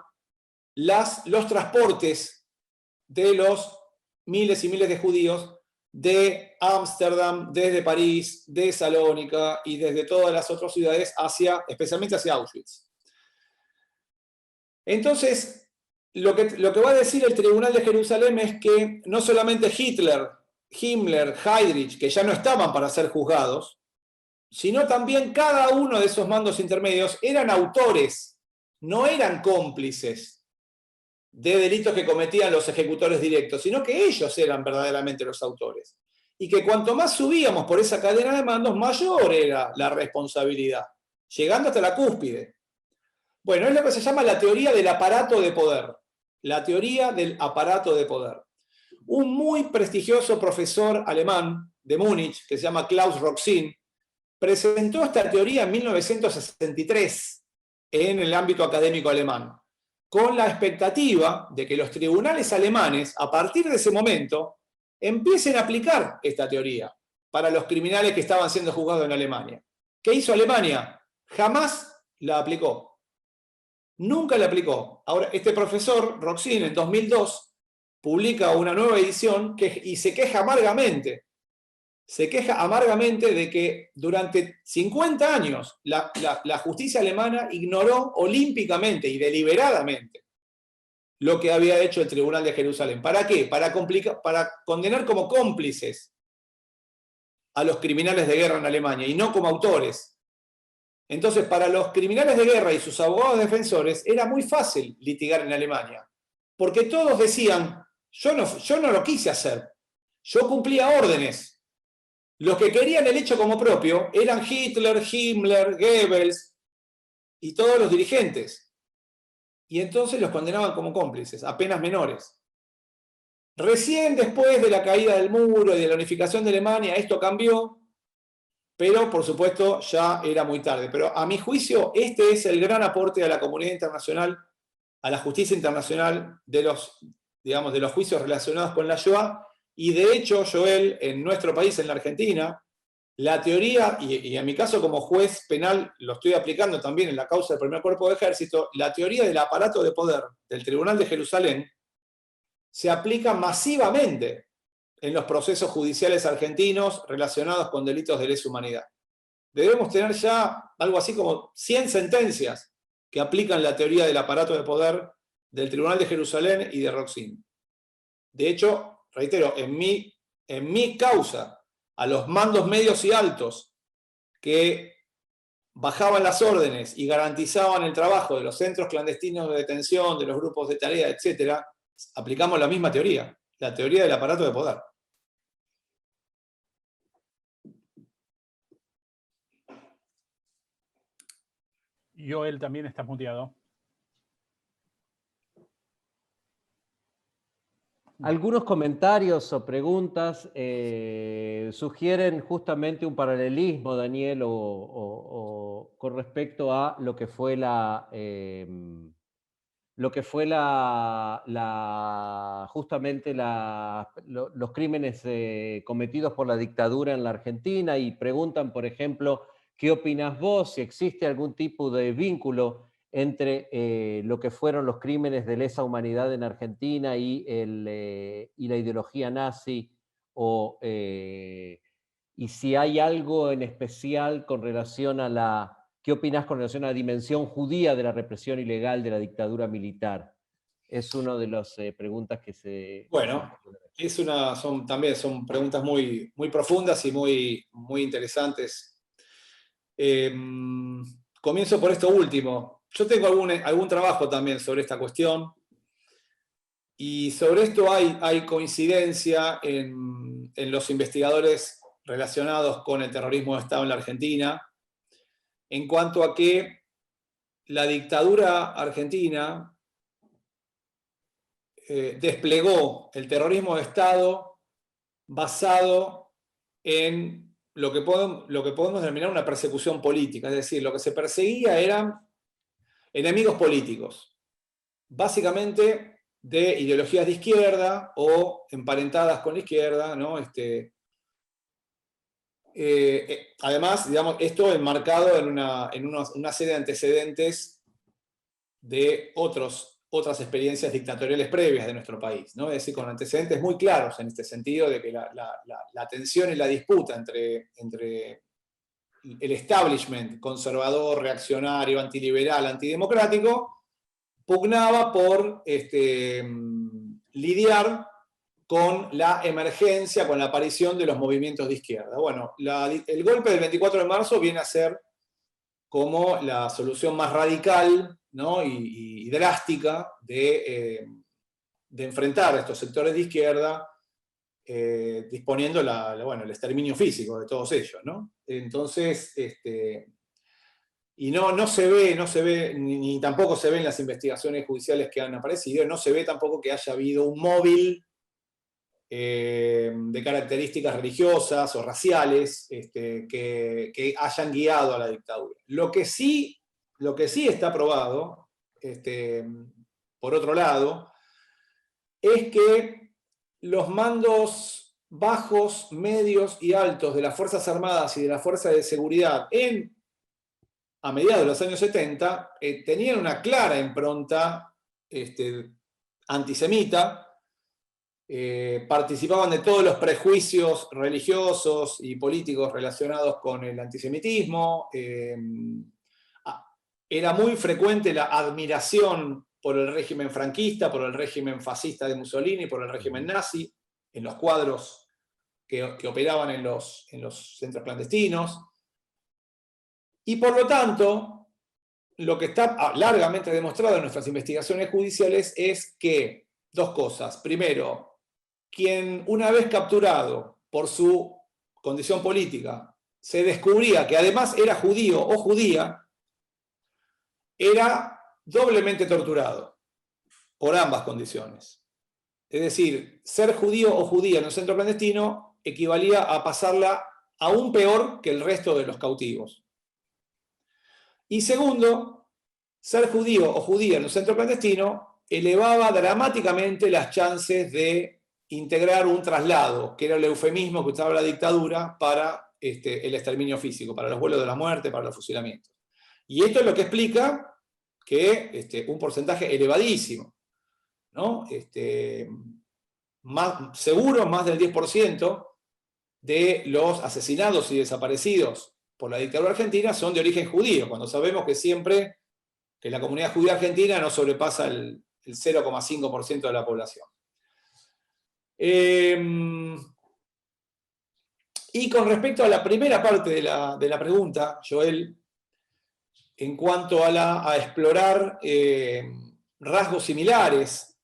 los transportes de los miles y miles de judíos de Ámsterdam, desde París, de Salónica y desde todas las otras ciudades, especialmente hacia Auschwitz. Entonces, lo que va a decir el Tribunal de Jerusalén es que no solamente Hitler, Himmler, Heydrich, que ya no estaban para ser juzgados, sino también cada uno de esos mandos intermedios eran autores, no eran cómplices de delitos que cometían los ejecutores directos, sino que ellos eran verdaderamente los autores. Y que cuanto más subíamos por esa cadena de mandos, mayor era la responsabilidad, llegando hasta la cúspide. Bueno, es lo que se llama la teoría del aparato de poder. La teoría del aparato de poder. Un muy prestigioso profesor alemán de Múnich, que se llama Klaus Roxin, presentó esta teoría en 1963 en el ámbito académico alemán, con la expectativa de que los tribunales alemanes, a partir de ese momento, empiecen a aplicar esta teoría para los criminales que estaban siendo juzgados en Alemania. ¿Qué hizo Alemania? Jamás la aplicó. Nunca la aplicó. Ahora, este profesor, Roxin, en 2002, publica una nueva edición y se queja amargamente. Se queja amargamente de que durante 50 años la justicia alemana ignoró olímpicamente y deliberadamente lo que había hecho el Tribunal de Jerusalén. ¿Para qué? Para condenar como cómplices a los criminales de guerra en Alemania y no como autores. Entonces, para los criminales de guerra y sus abogados defensores era muy fácil litigar en Alemania, porque todos decían, yo no lo quise hacer, yo cumplía órdenes. Los que querían el hecho como propio eran Hitler, Himmler, Goebbels y todos los dirigentes. Y entonces los condenaban como cómplices, a penas menores. Recién después de la caída del muro y de la unificación de Alemania, esto cambió, pero por supuesto ya era muy tarde. Pero a mi juicio, este es el gran aporte a la comunidad internacional, a la justicia internacional de los juicios relacionados con la Shoah. Y de hecho, Joel, en nuestro país, en la Argentina, la teoría, y en mi caso como juez penal lo estoy aplicando también en la causa del primer cuerpo de ejército, la teoría del aparato de poder del Tribunal de Jerusalén se aplica masivamente en los procesos judiciales argentinos relacionados con delitos de lesa humanidad. Debemos tener ya algo así como 100 sentencias que aplican la teoría del aparato de poder del Tribunal de Jerusalén y de Roxin. De hecho, reitero, en mi causa, a los mandos medios y altos que bajaban las órdenes y garantizaban el trabajo de los centros clandestinos de detención, de los grupos de tarea, etc., aplicamos la misma teoría, la teoría del aparato de poder. Joel, también estás muteado. Algunos comentarios o preguntas sugieren justamente un paralelismo, Daniel, con respecto a lo que fue justamente los crímenes cometidos por la dictadura en la Argentina, y preguntan, por ejemplo, ¿qué opinás vos? Si existe algún tipo de vínculo entre lo que fueron los crímenes de lesa humanidad en Argentina y la ideología nazi, y si hay algo en especial con relación a ¿qué opinás con relación a la dimensión judía de la represión ilegal de la dictadura militar? Es una de las preguntas que se... Bueno, también son preguntas muy, muy profundas y muy, muy interesantes. Comienzo por esto último. Yo tengo algún trabajo también sobre esta cuestión, y sobre esto hay coincidencia en los investigadores relacionados con el terrorismo de Estado en la Argentina, en cuanto a que la dictadura argentina desplegó el terrorismo de Estado basado en lo que podemos denominar una persecución política. Es decir, lo que se perseguía eran enemigos políticos, básicamente de ideologías de izquierda o emparentadas con la izquierda, ¿no? Además, digamos, esto enmarcado en una serie de antecedentes de otras experiencias dictatoriales previas de nuestro país, ¿no? Es decir, con antecedentes muy claros en este sentido de que la tensión y la disputa entre el establishment conservador, reaccionario, antiliberal, antidemocrático, pugnaba por lidiar con la emergencia, con la aparición de los movimientos de izquierda. Bueno, el golpe del 24 de marzo viene a ser como la solución más radical, ¿no? y drástica de enfrentar a estos sectores de izquierda, disponiendo el exterminio físico de todos ellos, ¿no? Entonces, y no se ve, ni tampoco se ve en las investigaciones judiciales que han aparecido, no se ve tampoco que haya habido un móvil de características religiosas o raciales que hayan guiado a la dictadura. Lo que sí está probado, por otro lado, es que los mandos bajos, medios y altos de las Fuerzas Armadas y de las Fuerzas de Seguridad a mediados de los años 70 tenían una clara impronta antisemita. Participaban de todos los prejuicios religiosos y políticos relacionados con el antisemitismo. Era muy frecuente la admiración por el régimen franquista, por el régimen fascista de Mussolini, por el régimen nazi, en los cuadros que operaban en los centros clandestinos. Y por lo tanto, lo que está largamente demostrado en nuestras investigaciones judiciales es que, dos cosas. Primero, quien una vez capturado por su condición política se descubría que además era judío o judía, era doblemente torturado por ambas condiciones. Es decir, ser judío o judía en un centro clandestino equivalía a pasarla aún peor que el resto de los cautivos. Y segundo, ser judío o judía en un centro clandestino elevaba dramáticamente las chances de integrar un traslado, que era el eufemismo que usaba la dictadura para el exterminio físico, para los vuelos de la muerte, para los fusilamientos. Y esto es lo que explica que un porcentaje elevadísimo, ¿no? Seguro más del 10% de los asesinados y desaparecidos por la dictadura argentina son de origen judío, cuando sabemos que siempre que la comunidad judía argentina no sobrepasa el 0,5% de la población. Y con respecto a la primera parte de la pregunta, Joel, en cuanto a explorar rasgos similares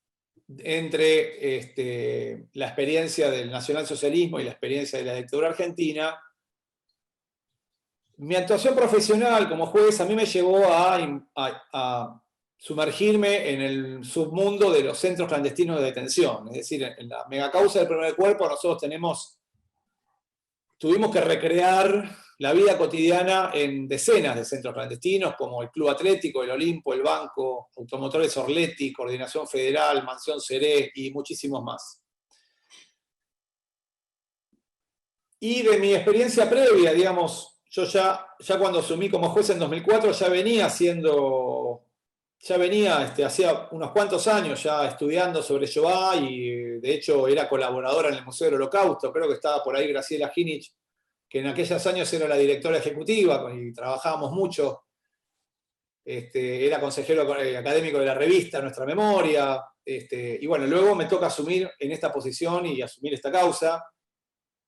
entre la experiencia del nacionalsocialismo y la experiencia de la dictadura argentina, mi actuación profesional como juez a mí me llevó a sumergirme en el submundo de los centros clandestinos de detención. Es decir, en la megacausa del primer cuerpo nosotros tuvimos que recrear la vida cotidiana en decenas de centros clandestinos, como el Club Atlético, el Olimpo, el Banco, Automotores Orletti, Coordinación Federal, Mansión Seré y muchísimos más. Y de mi experiencia previa, digamos, yo ya cuando asumí como juez en 2004, hacía unos cuantos años ya estudiando sobre Shoah, y de hecho era colaboradora en el Museo del Holocausto. Creo que estaba por ahí Graciela Ginich, que en aquellos años era la directora ejecutiva y trabajábamos mucho. Era consejero académico de la revista Nuestra Memoria. Y bueno, luego me toca asumir en esta posición y asumir esta causa.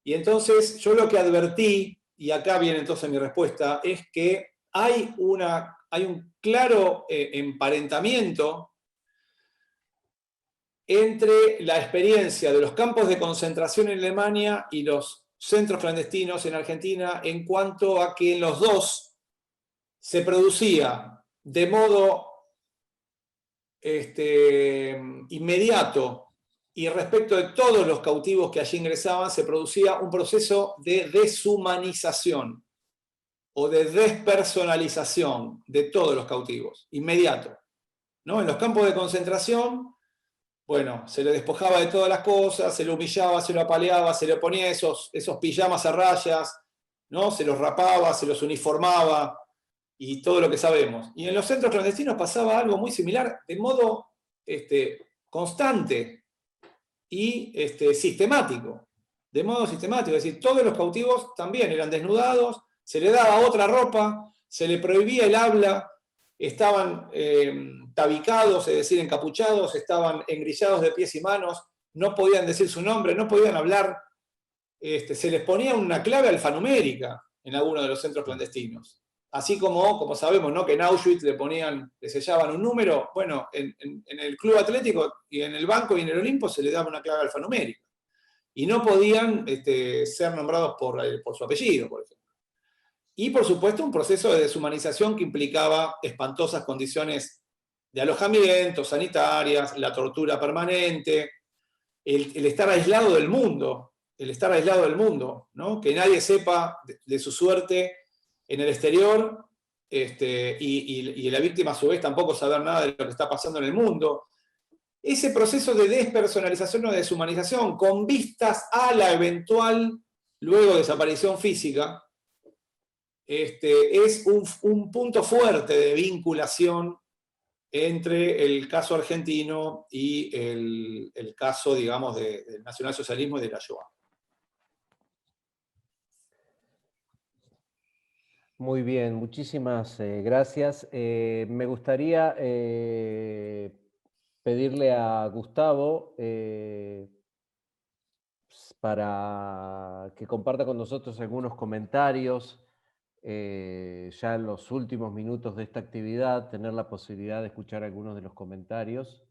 Y entonces yo lo que advertí, y acá viene entonces mi respuesta, es que hay un claro emparentamiento entre la experiencia de los campos de concentración en Alemania y los centros clandestinos en Argentina, en cuanto a que en los dos se producía de modo inmediato, y respecto de todos los cautivos que allí ingresaban, se producía un proceso de deshumanización o de despersonalización de todos los cautivos, inmediato, ¿no? En los campos de concentración, bueno, se le despojaba de todas las cosas, se le humillaba, se lo apaleaba, se le ponía esos pijamas a rayas, ¿no? Se los rapaba, se los uniformaba, y todo lo que sabemos. Y en los centros clandestinos pasaba algo muy similar, de modo constante y sistemático. De modo sistemático, es decir, todos los cautivos también eran desnudados, se le daba otra ropa, se le prohibía el habla, estaban tabicados, es decir, encapuchados, estaban engrillados de pies y manos, no podían decir su nombre, no podían hablar, se les ponía una clave alfanumérica en algunos de los centros clandestinos. Así como sabemos, ¿no?, que en Auschwitz le sellaban un número, bueno, en el Club Atlético y en el Banco y en el Olimpo se le daba una clave alfanumérica. Y no podían ser nombrados por su apellido, por ejemplo. Y, por supuesto, un proceso de deshumanización que implicaba espantosas condiciones de alojamiento, sanitarias, la tortura permanente, el estar aislado del mundo, ¿no? Que nadie sepa de su suerte en el exterior, y la víctima a su vez tampoco saber nada de lo que está pasando en el mundo. Ese proceso de despersonalización o de deshumanización con vistas a la eventual luego desaparición física, es un punto fuerte de vinculación entre el caso argentino y el caso, digamos, del nacionalsocialismo y de la Shoah. Muy bien, muchísimas gracias. Me gustaría pedirle a Gustavo para que comparta con nosotros algunos comentarios ya en los últimos minutos de esta actividad, tener la posibilidad de escuchar algunos de los comentarios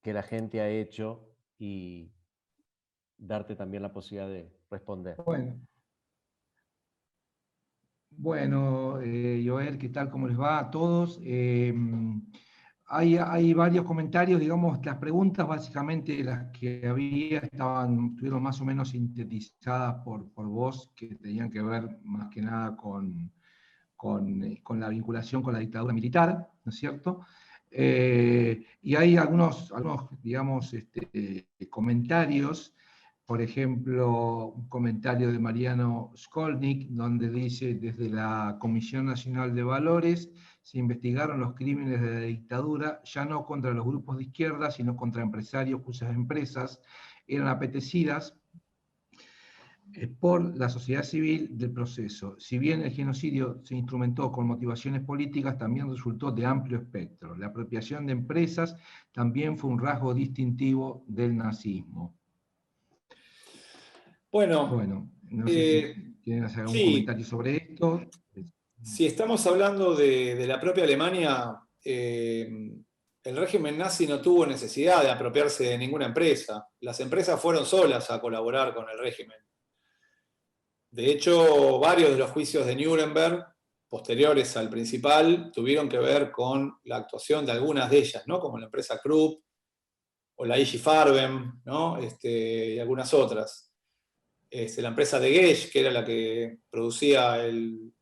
que la gente ha hecho y darte también la posibilidad de responder. Bueno, Joel, ¿qué tal? ¿Cómo les va a todos? Hay varios comentarios, digamos, las preguntas básicamente las que estuvieron más o menos sintetizadas por vos, que tenían que ver más que nada con la vinculación con la dictadura militar, ¿no es cierto? Y hay algunos digamos, comentarios. Por ejemplo, un comentario de Mariano Skolnik, donde dice: desde la Comisión Nacional de Valores se investigaron los crímenes de la dictadura, ya no contra los grupos de izquierda, sino contra empresarios cuyas empresas eran apetecidas por la sociedad civil del proceso. Si bien el genocidio se instrumentó con motivaciones políticas, también resultó de amplio espectro. La apropiación de empresas también fue un rasgo distintivo del nazismo. Bueno, No sé si quieren hacer algún comentario sobre esto. Si estamos hablando de la propia Alemania, el régimen nazi no tuvo necesidad de apropiarse de ninguna empresa. Las empresas fueron solas a colaborar con el régimen. De hecho, varios de los juicios de Nuremberg, posteriores al principal, tuvieron que ver con la actuación de algunas de ellas, ¿no? Como la empresa Krupp o la IG Farben, ¿no? Y algunas otras. La empresa de Gesch, que era la que producía el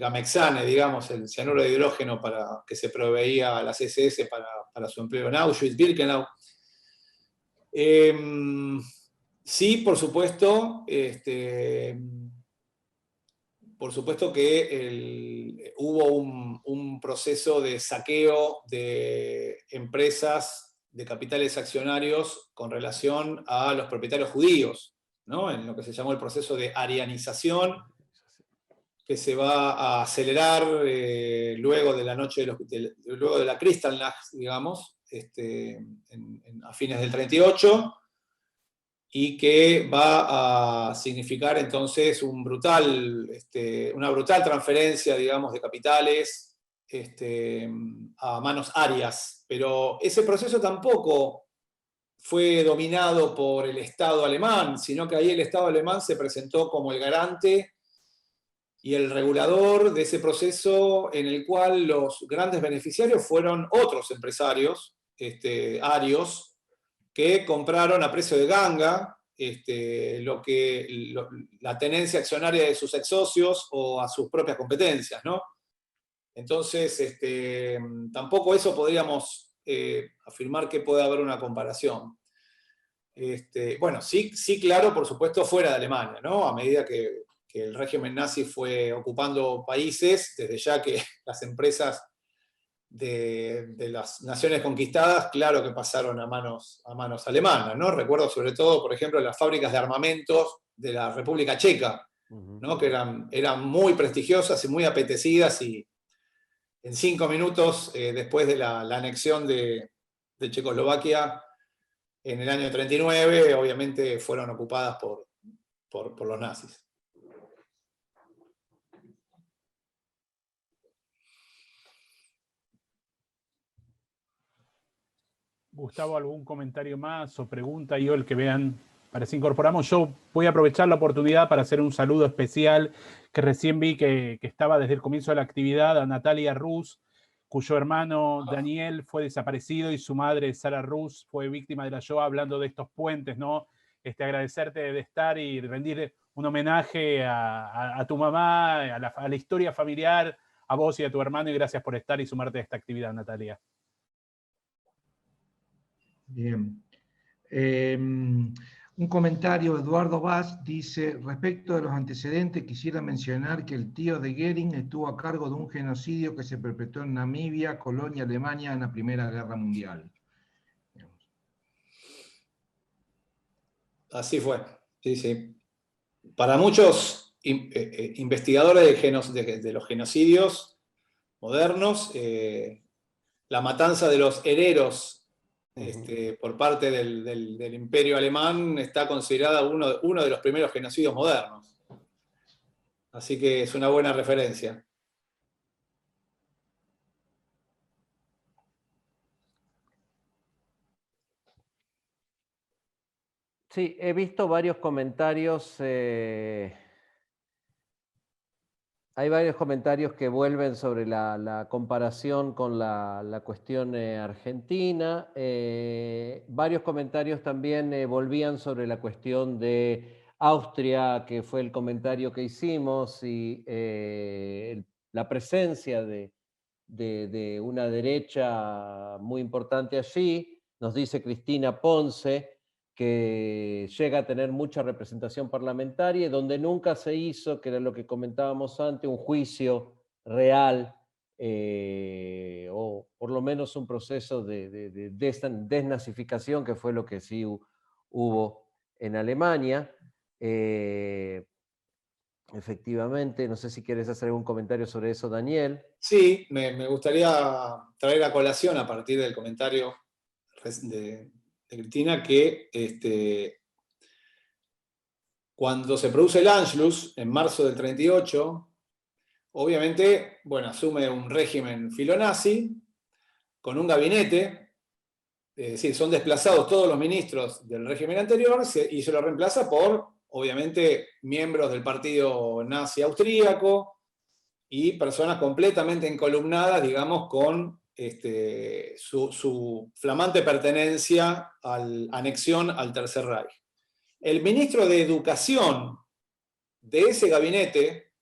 Gamexane, digamos, el cianuro de hidrógeno que se proveía a las SS para su empleo en Auschwitz-Birkenau. Sí, por supuesto que hubo un proceso de saqueo de empresas de capitales accionarios con relación a los propietarios judíos, ¿no? En lo que se llamó el proceso de arianización, que se va a acelerar luego de la noche luego de la Kristallnacht, digamos, a fines del 38, y que va a significar entonces una brutal transferencia, digamos, de capitales a manos arias. Pero ese proceso tampoco fue dominado por el Estado alemán, sino que ahí el Estado alemán se presentó como el garante y el regulador de ese proceso, en el cual los grandes beneficiarios fueron otros empresarios arios, que compraron a precio de ganga la tenencia accionaria de sus ex socios o a sus propias competencias, ¿no? Entonces, tampoco eso podríamos afirmar que puede haber una comparación. Bueno, sí, claro, por supuesto, fuera de Alemania, ¿no? A medida que el régimen nazi fue ocupando países, desde ya que las empresas de las naciones conquistadas, claro que pasaron a manos alemanas, ¿no? Recuerdo sobre todo, por ejemplo, las fábricas de armamentos de la República Checa, ¿no? Que eran muy prestigiosas y muy apetecidas, y en 5 minutos después de la anexión de Checoslovaquia en el año 39, obviamente fueron ocupadas por los nazis. Gustavo, ¿algún comentario más o pregunta? Yo, el que vean, para si incorporamos, yo voy a aprovechar la oportunidad para hacer un saludo especial, que recién vi que estaba desde el comienzo de la actividad, a Natalia Rus, cuyo hermano Daniel fue desaparecido y su madre, Sara Rus, fue víctima de la Shoah, hablando de estos puentes, ¿no? Agradecerte de estar y rendir un homenaje a tu mamá, a la historia familiar, a vos y a tu hermano, y gracias por estar y sumarte a esta actividad, Natalia. Bien. Un comentario, Eduardo Vaz dice: respecto de los antecedentes, quisiera mencionar que el tío de Goering estuvo a cargo de un genocidio que se perpetró en Namibia, colonia Alemania, en la Primera Guerra Mundial. Así fue, sí. Para muchos investigadores de los genocidios modernos, la matanza de los hereros por parte del Imperio Alemán está considerada uno de los primeros genocidios modernos. Así que es una buena referencia. Sí, he visto varios comentarios. Hay varios comentarios que vuelven sobre la comparación con la cuestión argentina. Varios comentarios también volvían sobre la cuestión de Austria, que fue el comentario que hicimos, y la presencia de una derecha muy importante allí. Nos dice Cristina Ponce que llega a tener mucha representación parlamentaria y donde nunca se hizo, que era lo que comentábamos antes, un juicio real o por lo menos un proceso de desnazificación, que fue lo que sí hubo en Alemania. Efectivamente, no sé si quieres hacer algún comentario sobre eso, Daniel. Sí, me gustaría traer a colación a partir del comentario de Cristina que cuando se produce el Anschluss, en marzo del 38, obviamente, bueno, asume un régimen filonazi con un gabinete, es decir, son desplazados todos los ministros del régimen anterior y se lo reemplaza por, obviamente, miembros del partido nazi austríaco y personas completamente encolumnadas, digamos, con su flamante pertenencia a la anexión al Tercer Reich. El ministro de Educación de ese gabinete,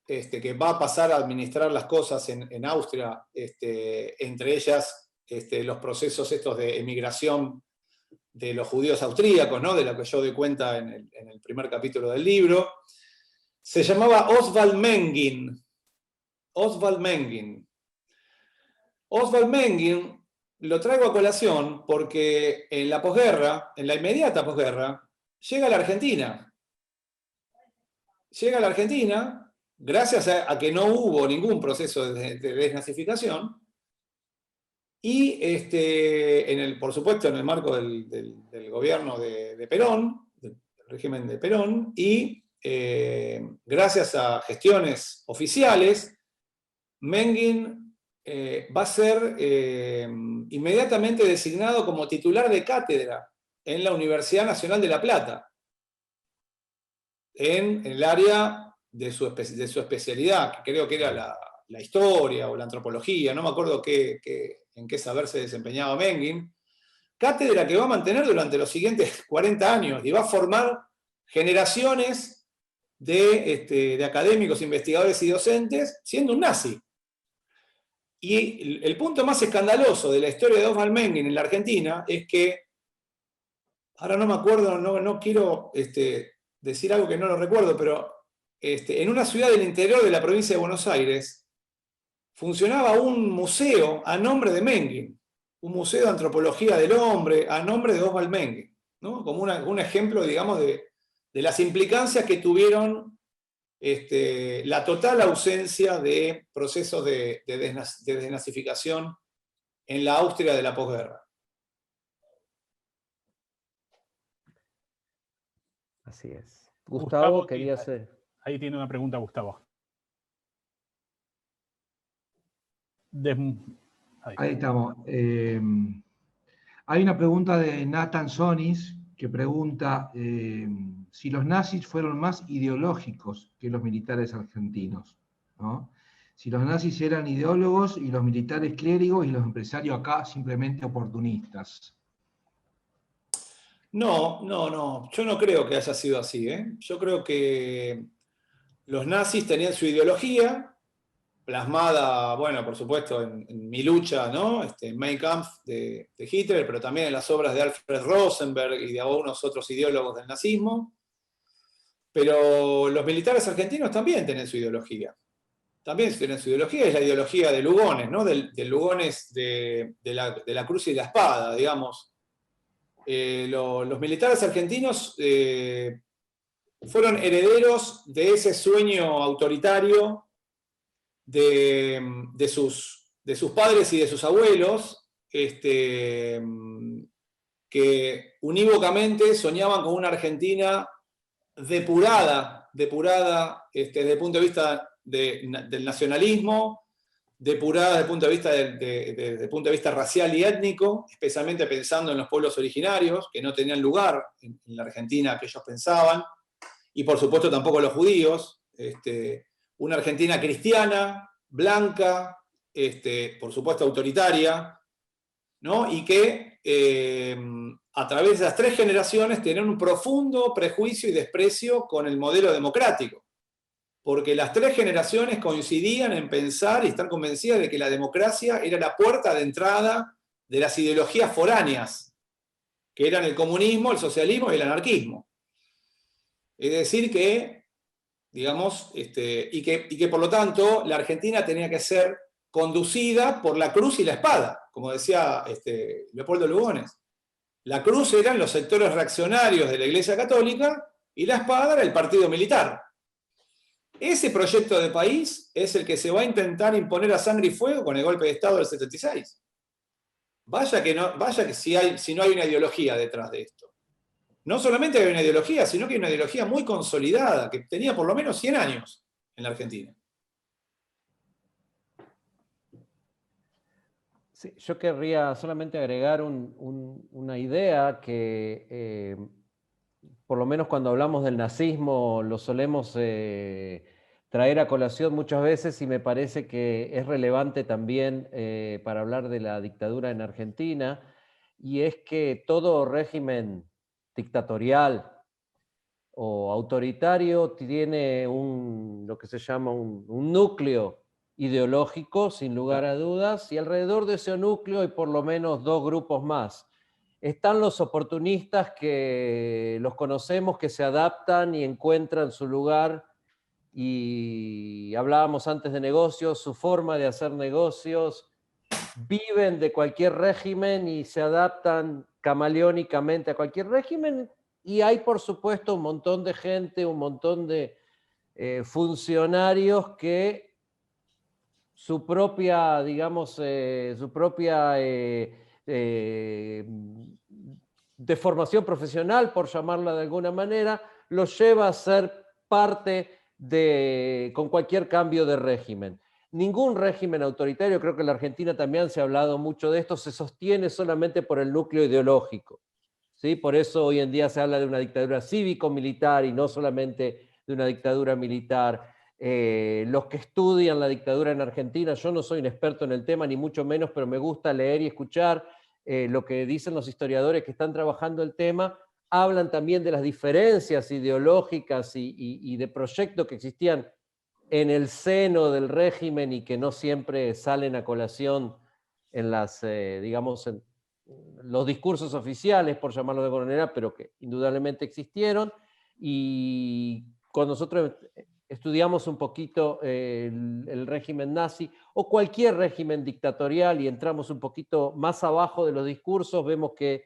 que va a pasar a administrar las cosas en Austria, entre ellas los procesos estos de emigración de los judíos austríacos, ¿no? De lo que yo doy cuenta en el primer capítulo del libro, se llamaba Oswald Mengin. Oswald Mengin. Oswald Mengin lo traigo a colación porque en la posguerra, en la inmediata posguerra, llega a la Argentina. Llega a la Argentina, gracias a que no hubo ningún proceso de desnazificación, y por supuesto en el marco del gobierno de Perón, del régimen de Perón, y gracias a gestiones oficiales, Mengin va a ser inmediatamente designado como titular de cátedra en la Universidad Nacional de La Plata, en el área de su especialidad, que creo que era la historia o la antropología, no me acuerdo en qué saber se desempeñaba Mengin, cátedra que va a mantener durante los siguientes 40 años y va a formar generaciones de académicos, investigadores y docentes, siendo un nazi. Y el punto más escandaloso de la historia de Oswald Mengin en la Argentina es que, ahora no me acuerdo, no quiero decir algo que no lo recuerdo, pero en una ciudad del interior de la provincia de Buenos Aires funcionaba un museo a nombre de Mengin, un museo de antropología del hombre a nombre de Oswald Mengin, ¿no? Como un ejemplo, digamos, de las implicancias que tuvieron la total ausencia de procesos de desnazificación en la Austria de la posguerra. Así es. Gustavo quería hacer. Ahí tiene una pregunta, Gustavo. Ahí estamos. Hay una pregunta de Nathan Sonis que pregunta si los nazis fueron más ideológicos que los militares argentinos, ¿no? Si los nazis eran ideólogos y los militares clérigos y los empresarios acá simplemente oportunistas. No. Yo no creo que haya sido así, ¿eh? Yo creo que los nazis tenían su ideología plasmada, bueno, por supuesto, en Mi lucha, ¿no? Mein Kampf de Hitler, pero también en las obras de Alfred Rosenberg y de algunos otros ideólogos del nazismo. Pero los militares argentinos también tienen su ideología. También tienen su ideología, es la ideología de Lugones, ¿no? Del Lugones de la cruz y la espada, digamos. Los militares argentinos fueron herederos de ese sueño autoritario de sus padres y de sus abuelos, que unívocamente soñaban con una Argentina depurada desde el punto de vista del nacionalismo, depurada desde el punto de vista racial y étnico, especialmente pensando en los pueblos originarios, que no tenían lugar en la Argentina que ellos pensaban, y por supuesto tampoco los judíos, una Argentina cristiana, blanca, por supuesto autoritaria, ¿no? Y que a través de las 3 generaciones tenían un profundo prejuicio y desprecio con el modelo democrático, porque las 3 generaciones coincidían en pensar y estar convencidas de que la democracia era la puerta de entrada de las ideologías foráneas, que eran el comunismo, el socialismo y el anarquismo. Es decir que, digamos, y que por lo tanto la Argentina tenía que ser conducida por la cruz y la espada, como decía Leopoldo Lugones. La cruz eran los sectores reaccionarios de la Iglesia Católica y la espada era el partido militar. Ese proyecto de país es el que se va a intentar imponer a sangre y fuego con el golpe de Estado del 76. Vaya que si no hay una ideología detrás de esto. No solamente hay una ideología, sino que hay una ideología muy consolidada, que tenía por lo menos 100 años en la Argentina. Sí, yo querría solamente agregar una idea que, por lo menos cuando hablamos del nazismo, lo solemos traer a colación muchas veces y me parece que es relevante también para hablar de la dictadura en Argentina, y es que todo régimen dictatorial o autoritario tiene lo que se llama un núcleo ideológico, sin lugar a dudas, y alrededor de ese núcleo hay por lo menos dos grupos más. Están los oportunistas que los conocemos, que se adaptan y encuentran su lugar, y hablábamos antes de negocios, su forma de hacer negocios, viven de cualquier régimen y se adaptan camaleónicamente a cualquier régimen, y hay por supuesto un montón de gente, un montón de funcionarios que su propia, digamos, su propia deformación profesional, por llamarla de alguna manera, los lleva a ser parte con cualquier cambio de régimen. Ningún régimen autoritario, creo que en la Argentina también se ha hablado mucho de esto, se sostiene solamente por el núcleo ideológico, ¿sí? Por eso hoy en día se habla de una dictadura cívico-militar y no solamente de una dictadura militar. Los que estudian la dictadura en Argentina, yo no soy un experto en el tema, ni mucho menos, pero me gusta leer y escuchar lo que dicen los historiadores que están trabajando el tema, hablan también de las diferencias ideológicas y de proyectos que existían en el seno del régimen y que no siempre salen a colación en digamos, en los discursos oficiales, por llamarlo de alguna manera, pero que indudablemente existieron. Y cuando nosotros estudiamos un poquito el régimen nazi o cualquier régimen dictatorial y entramos un poquito más abajo de los discursos, vemos que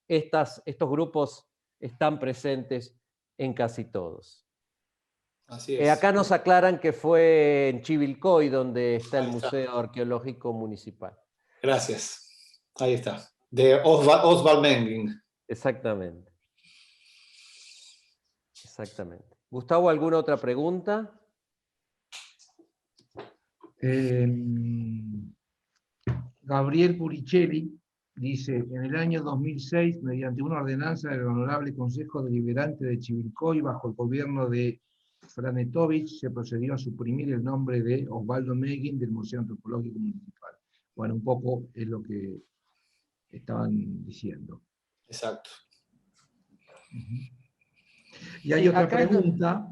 estos grupos están presentes en casi todos. Así es. Acá nos aclaran que fue en Chivilcoy donde está el Museo Arqueológico Municipal. Gracias. Ahí está. De Oswald Menging. Exactamente. Exactamente. Gustavo, ¿alguna otra pregunta? Gabriel Puricelli dice, en el año 2006, mediante una ordenanza del Honorable Consejo Deliberante de Chivilcoy, bajo el gobierno de Franetovich, se procedió a suprimir el nombre de Osvaldo Meguin del Museo Antropológico Municipal. Bueno, un poco es lo que estaban diciendo. Exacto. Y hay otra pregunta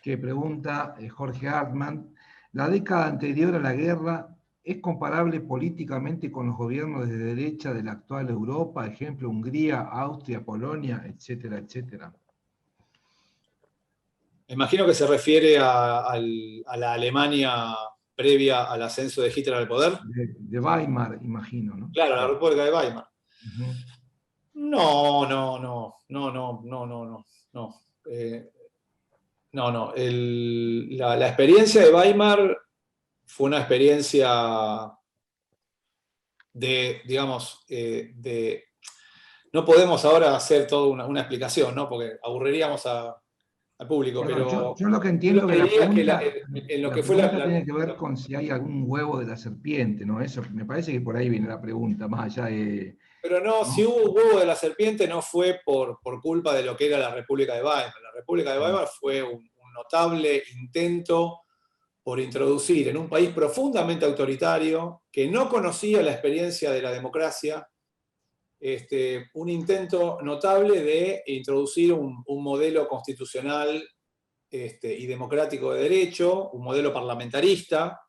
que pregunta Jorge Hartmann. ¿La década anterior a la guerra es comparable políticamente con los gobiernos de derecha de la actual Europa, ejemplo Hungría, Austria, Polonia, etcétera, etcétera? Imagino que se refiere a la Alemania previa al ascenso de Hitler al poder. De Weimar, imagino, ¿no? Claro, la República de Weimar. No. La experiencia de Weimar fue una experiencia digamos, no podemos ahora hacer toda una explicación, ¿no? Porque aburriríamos al público, pero yo lo que entiendo que la pregunta, tiene que ver con si hay algún huevo de la serpiente, ¿no? Eso me parece que por ahí viene la pregunta, más allá de... Pero no, si hubo huevo de la serpiente no fue por culpa de lo que era la República de Weimar. La República de Weimar fue un notable intento por introducir en un país profundamente autoritario, que no conocía la experiencia de la democracia, un intento notable de introducir un modelo constitucional y democrático de derecho, un modelo parlamentarista,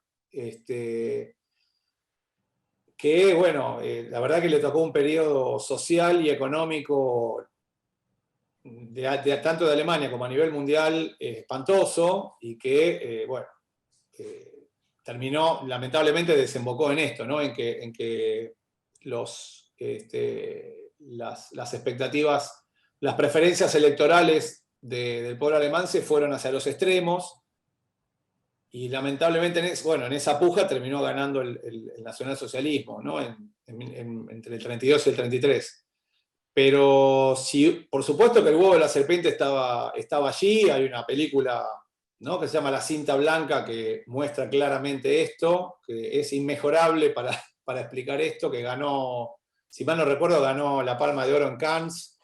que, bueno, la verdad que le tocó un periodo social y económico tanto de Alemania como a nivel mundial espantoso, y que, terminó, lamentablemente desembocó en esto, ¿no? En que las expectativas, las preferencias electorales del pueblo alemán se fueron hacia los extremos, y lamentablemente en esa puja terminó ganando el nacionalsocialismo, ¿no? Entre el 32 y el 33. Pero sí, por supuesto que el huevo de la serpiente estaba allí. Hay una película, ¿no?, que se llama La cinta blanca, que muestra claramente esto, que es inmejorable para explicar esto, que ganó, si mal no recuerdo, ganó la Palma de Oro en Cannes.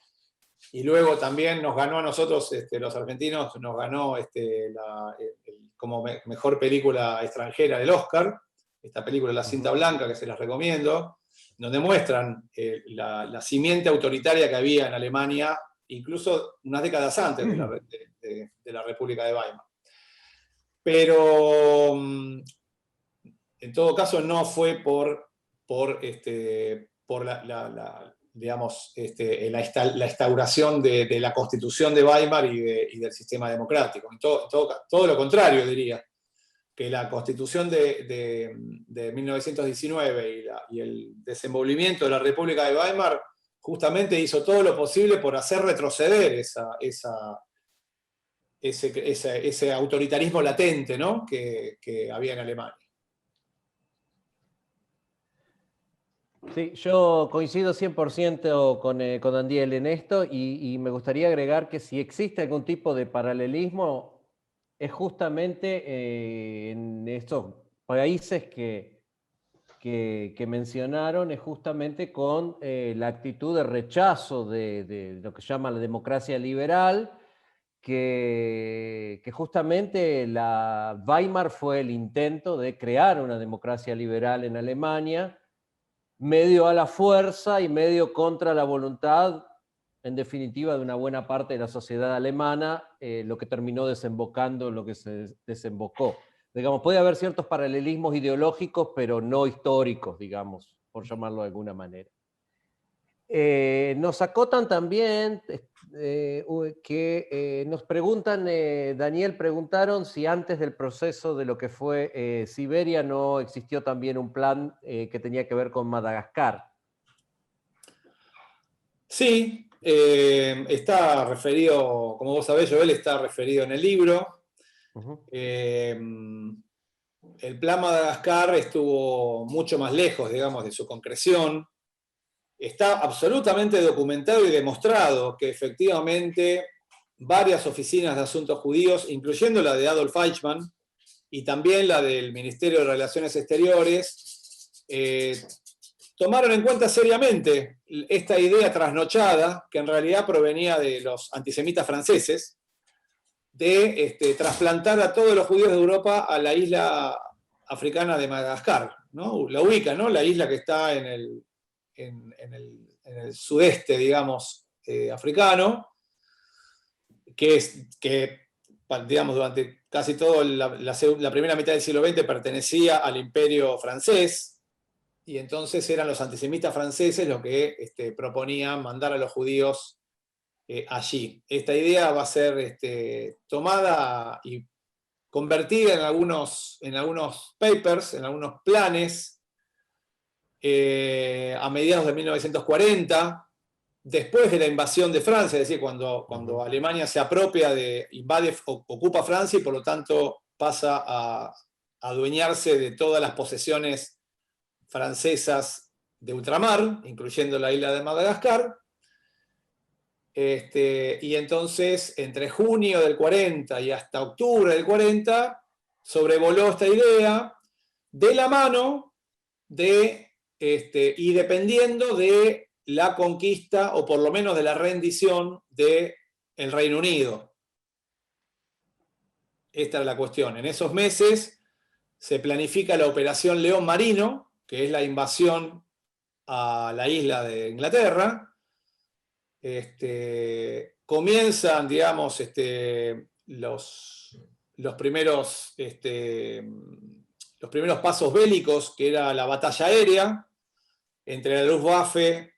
Y luego también nos ganó a nosotros, los argentinos, nos ganó como mejor película extranjera del Oscar, esta película La cinta blanca, que se las recomiendo, donde muestran la simiente autoritaria que había en Alemania, incluso unas décadas antes de la República de Weimar. Pero en todo caso no fue por digamos, la instauración de la Constitución de Weimar y del sistema democrático. Todo lo contrario, diría, que la Constitución de 1919 y el desenvolvimiento de la República de Weimar justamente hizo todo lo posible por hacer retroceder ese autoritarismo latente, ¿no?, que había en Alemania. Sí, yo coincido 100% con Andiel en esto, y me gustaría agregar que si existe algún tipo de paralelismo es justamente en estos países que mencionaron, es justamente con la actitud de rechazo de lo que se llama la democracia liberal, que justamente la Weimar fue el intento de crear una democracia liberal en Alemania, medio a la fuerza y medio contra la voluntad, en definitiva, de una buena parte de la sociedad alemana, lo que terminó desembocando en lo que se desembocó. Digamos, puede haber ciertos paralelismos ideológicos, pero no históricos, digamos, por llamarlo de alguna manera. Nos acotan también que nos preguntan, Daniel, preguntaron si antes del proceso de lo que fue Siberia no existió también un plan que tenía que ver con Madagascar. Sí, está referido, como vos sabés, Joel, está referido en el libro. El plan Madagascar estuvo mucho más lejos, digamos, de su concreción. Está absolutamente documentado y demostrado que efectivamente varias oficinas de asuntos judíos, incluyendo la de Adolf Eichmann y también la del Ministerio de Relaciones Exteriores, tomaron en cuenta seriamente esta idea trasnochada, que en realidad provenía de los antisemitas franceses, de trasplantar a todos los judíos de Europa a la isla africana de Madagascar, ¿no? La ubica, ¿no?, la isla que está en el sudeste, digamos, africano, que, digamos, durante casi toda la primera mitad del siglo XX pertenecía al imperio francés, y entonces eran los antisemitas franceses los que proponían mandar a los judíos allí. Esta idea va a ser tomada y convertida en algunos papers, en algunos planes, a mediados de 1940, después de la invasión de Francia, es decir, cuando Alemania se apropia ocupa Francia y por lo tanto pasa a adueñarse de todas las posesiones francesas de ultramar, incluyendo la isla de Madagascar. Y entonces, entre junio del 40 y hasta octubre del 40, sobrevoló esta idea de la mano y dependiendo de la conquista, o por lo menos de la rendición del Reino Unido. Esta es la cuestión. En esos meses se planifica la Operación León Marino, que es la invasión a la isla de Inglaterra. Comienzan, digamos, los primeros pasos bélicos, que era la batalla aérea entre la Luftwaffe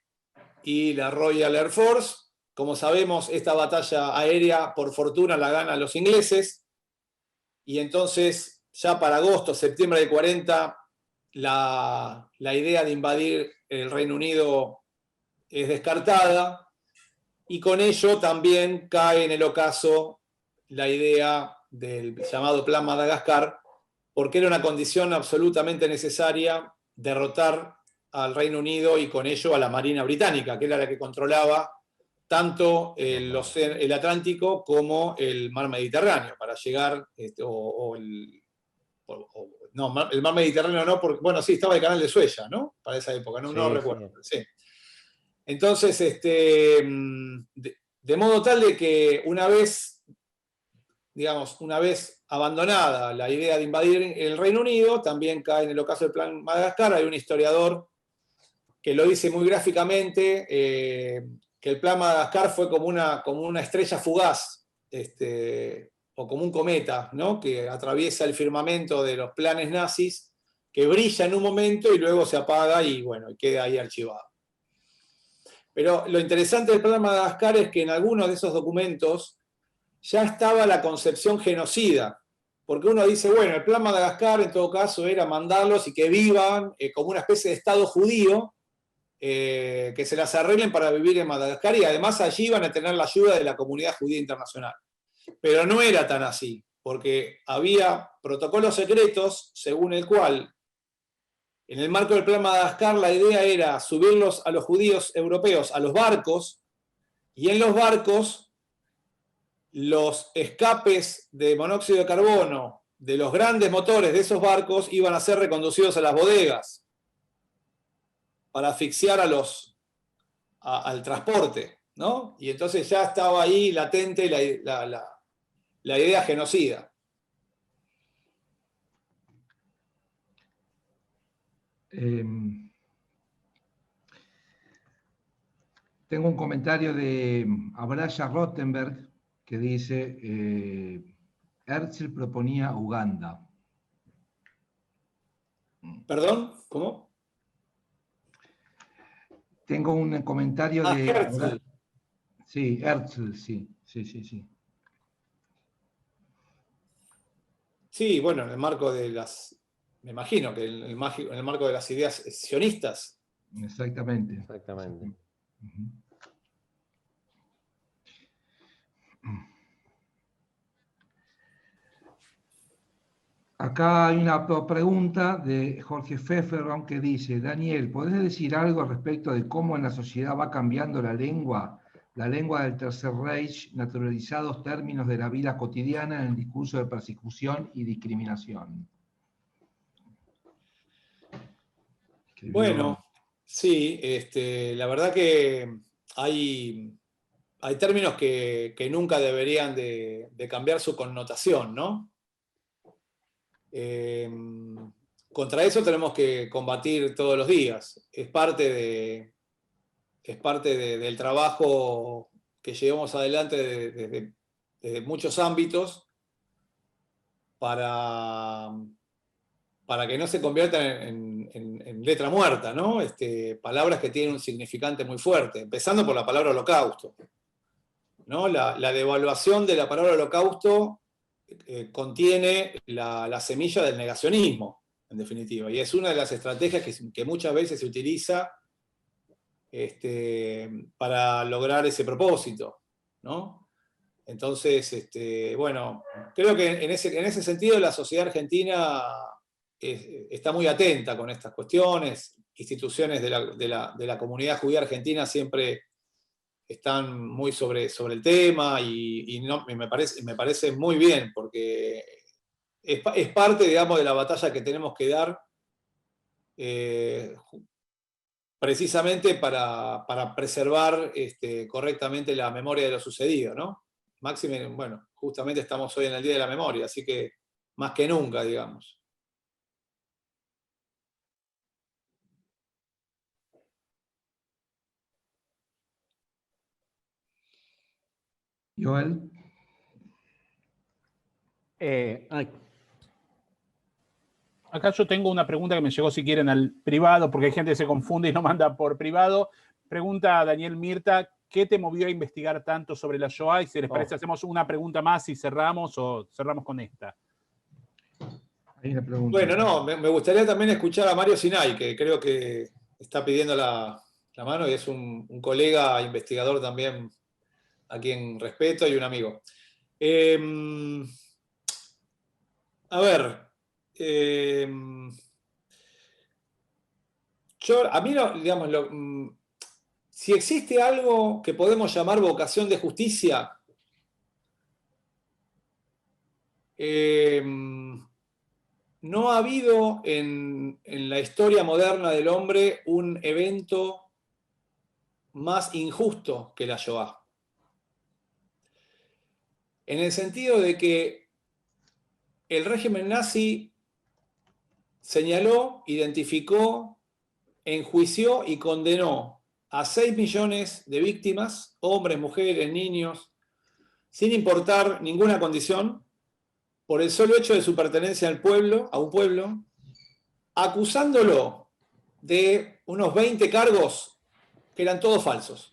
y la Royal Air Force. Como sabemos, esta batalla aérea, por fortuna, la ganan los ingleses, y entonces ya para agosto, septiembre del 40, la idea de invadir el Reino Unido es descartada, y con ello también cae en el ocaso la idea del llamado Plan Madagascar, porque era una condición absolutamente necesaria derrotar al Reino Unido y con ello a la Marina Británica, que era la que controlaba tanto el Atlántico como el Mar Mediterráneo, para llegar, no, el Mar Mediterráneo no, porque, bueno, sí, estaba el Canal de Suez, ¿no? Para esa época, no, Sí, no recuerdo. sí. Sí. Entonces, de modo tal de que una vez, digamos, una vez abandonada la idea de invadir el Reino Unido, también cae en el ocaso del Plan Madagascar. Hay un historiador que lo dice muy gráficamente, que el Plan Madagascar fue como una estrella fugaz, o como un cometa, ¿no? Que atraviesa el firmamento de los planes nazis, que brilla en un momento y luego se apaga y bueno, queda ahí archivado. Pero lo interesante del Plan Madagascar es que en algunos de esos documentos ya estaba la concepción genocida, porque uno dice, bueno, el Plan Madagascar en todo caso era mandarlos y que vivan como una especie de Estado judío, que se las arreglen para vivir en Madagascar y además allí iban a tener la ayuda de la comunidad judía internacional. Pero no era tan así, porque había protocolos secretos según el cual, en el marco del Plan Madagascar, la idea era subirlos a los judíos europeos a los barcos, y en los barcos los escapes de monóxido de carbono de los grandes motores de esos barcos iban a ser reconducidos a las bodegas para asfixiar al transporte, ¿no? Y entonces ya estaba ahí latente la idea genocida. Tengo un comentario de Abraya Rottenberg que dice, Herzl proponía Uganda. ¿Perdón? ¿Cómo? Tengo un comentario de... Herzl. Sí, Herzl, sí. Sí, bueno, en el marco de las... Me imagino que en el marco de las ideas sionistas. Exactamente. Exactamente. Acá hay una pregunta de Jorge Pfefferon que dice, Daniel, ¿podés decir algo respecto de cómo en la sociedad va cambiando la lengua del Tercer Reich, naturalizados términos de la vida cotidiana en el discurso de persecución y discriminación? Bueno, sí, la verdad que hay términos que nunca deberían de cambiar su connotación, ¿no? Contra eso tenemos que combatir todos los días. Es parte del trabajo que llevamos adelante desde muchos ámbitos para que no se conviertan en letra muerta, ¿no? Palabras que tienen un significante muy fuerte, empezando por la palabra holocausto, ¿no? La devaluación de la palabra holocausto contiene la semilla del negacionismo, en definitiva, y es una de las estrategias que muchas veces se utiliza para lograr ese propósito, ¿no? Entonces, bueno, creo que en ese sentido la sociedad argentina está muy atenta con estas cuestiones. Instituciones de la comunidad judía argentina siempre están muy sobre el tema y me parece muy bien, porque es parte, digamos, de la batalla que tenemos que dar precisamente para preservar correctamente la memoria de lo sucedido, ¿no? Máxime, bueno, justamente estamos hoy en el Día de la Memoria, así que más que nunca, digamos. Joel. Acá yo tengo una pregunta que me llegó, si quieren, al privado, porque hay gente que se confunde y no manda por privado. Pregunta a Daniel Mirta, ¿qué te movió a investigar tanto sobre la Shoah? Y si les parece, hacemos una pregunta más y cerramos, o cerramos con esta. Hay una pregunta. Bueno, no, me gustaría también escuchar a Mario Sinay, que creo que está pidiendo la mano y es un colega investigador también a quien respeto y un amigo. A ver, a mí, digamos, si existe algo que podemos llamar vocación de justicia, no ha habido en la historia moderna del hombre un evento más injusto que la Shoah. En el sentido de que el régimen nazi señaló, identificó, enjuició y condenó a 6 millones de víctimas, hombres, mujeres, niños, sin importar ninguna condición, por el solo hecho de su pertenencia al pueblo, a un pueblo, acusándolo de unos 20 cargos que eran todos falsos.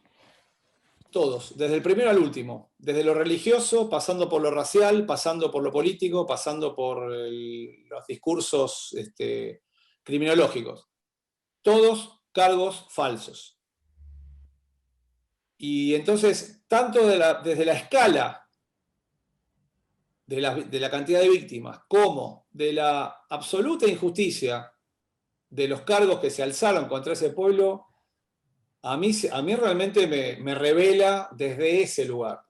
Todos, desde el primero al último, desde lo religioso, pasando por lo racial, pasando por lo político, pasando por los discursos criminológicos. Todos cargos falsos. Y entonces, tanto desde la escala de la cantidad de víctimas como de la absoluta injusticia de los cargos que se alzaron contra ese pueblo, a mí realmente me revela desde ese lugar,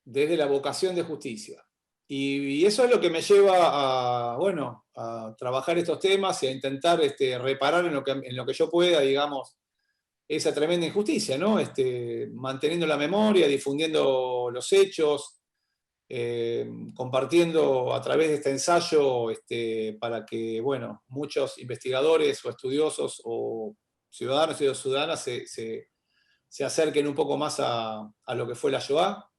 desde la vocación de justicia. Y eso es lo que me lleva a trabajar estos temas y a intentar reparar en lo que yo pueda, digamos, esa tremenda injusticia, ¿no? Manteniendo la memoria, difundiendo los hechos, compartiendo a través de este ensayo para que, bueno, muchos investigadores o estudiosos o ciudadanos y ciudadanas se acerquen un poco más a lo que fue la Shoah.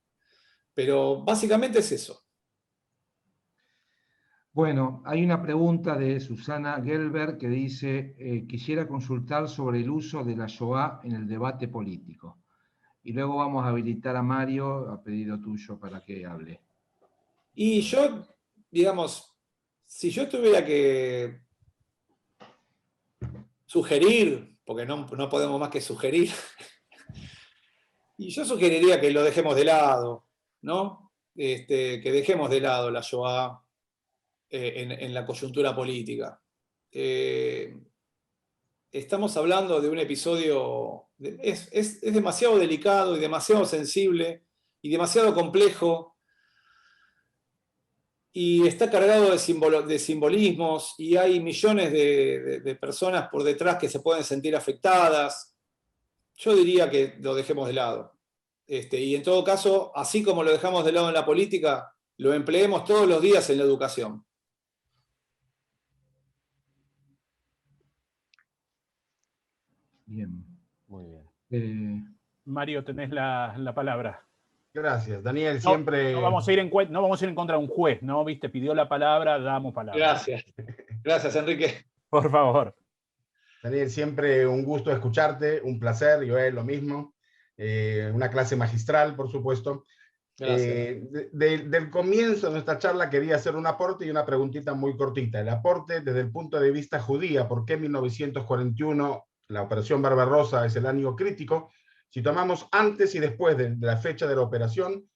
Pero básicamente es eso. Bueno, hay una pregunta de Susana Gelber que dice, quisiera consultar sobre el uso de la Shoah en el debate político. Y luego vamos a habilitar a Mario, a pedido tuyo, para que hable. Y yo, digamos, si yo tuviera que sugerir, porque no podemos más que sugerir, y yo sugeriría que lo dejemos de lado, ¿no? Que dejemos de lado la Shoah en la coyuntura política. Estamos hablando de un episodio, es demasiado delicado y demasiado sensible y demasiado complejo y está cargado de simbolismos y hay millones de personas por detrás que se pueden sentir afectadas. Yo diría que lo dejemos de lado. Y en todo caso, así como lo dejamos de lado en la política, lo empleemos todos los días en la educación. Bien. Muy bien. Mario, tenés la palabra. Gracias, Daniel, siempre... No vamos a ir en contra de un juez, ¿no? ¿Viste? Pidió la palabra, damos palabra. Gracias. Gracias, Enrique. Por favor. Daniel, siempre un gusto escucharte, un placer, yo lo mismo. Una clase magistral, por supuesto. Del comienzo de nuestra charla quería hacer un aporte y una preguntita muy cortita. El aporte desde el punto de vista judía, ¿por qué 1941, la Operación Barbarossa, es el año crítico? Si tomamos antes y después de la fecha de la operación,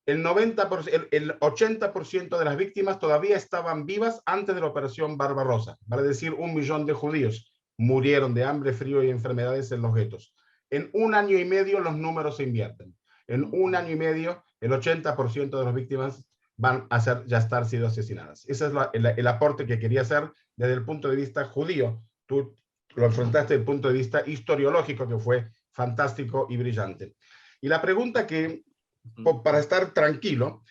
el 80% de las víctimas todavía estaban vivas antes de la Operación Barbarossa. Vale decir, 1 millón de judíos murieron de hambre, frío y enfermedades en los guetos. En 1 año y medio los números se invierten. En 1 año y medio, el 80% de las víctimas van a ya estar sido asesinadas. Ese es el aporte que quería hacer desde el punto de vista judío. Tú lo enfrentaste desde el punto de vista historiológico, que fue fantástico y brillante. Y la pregunta que, para estar tranquilo,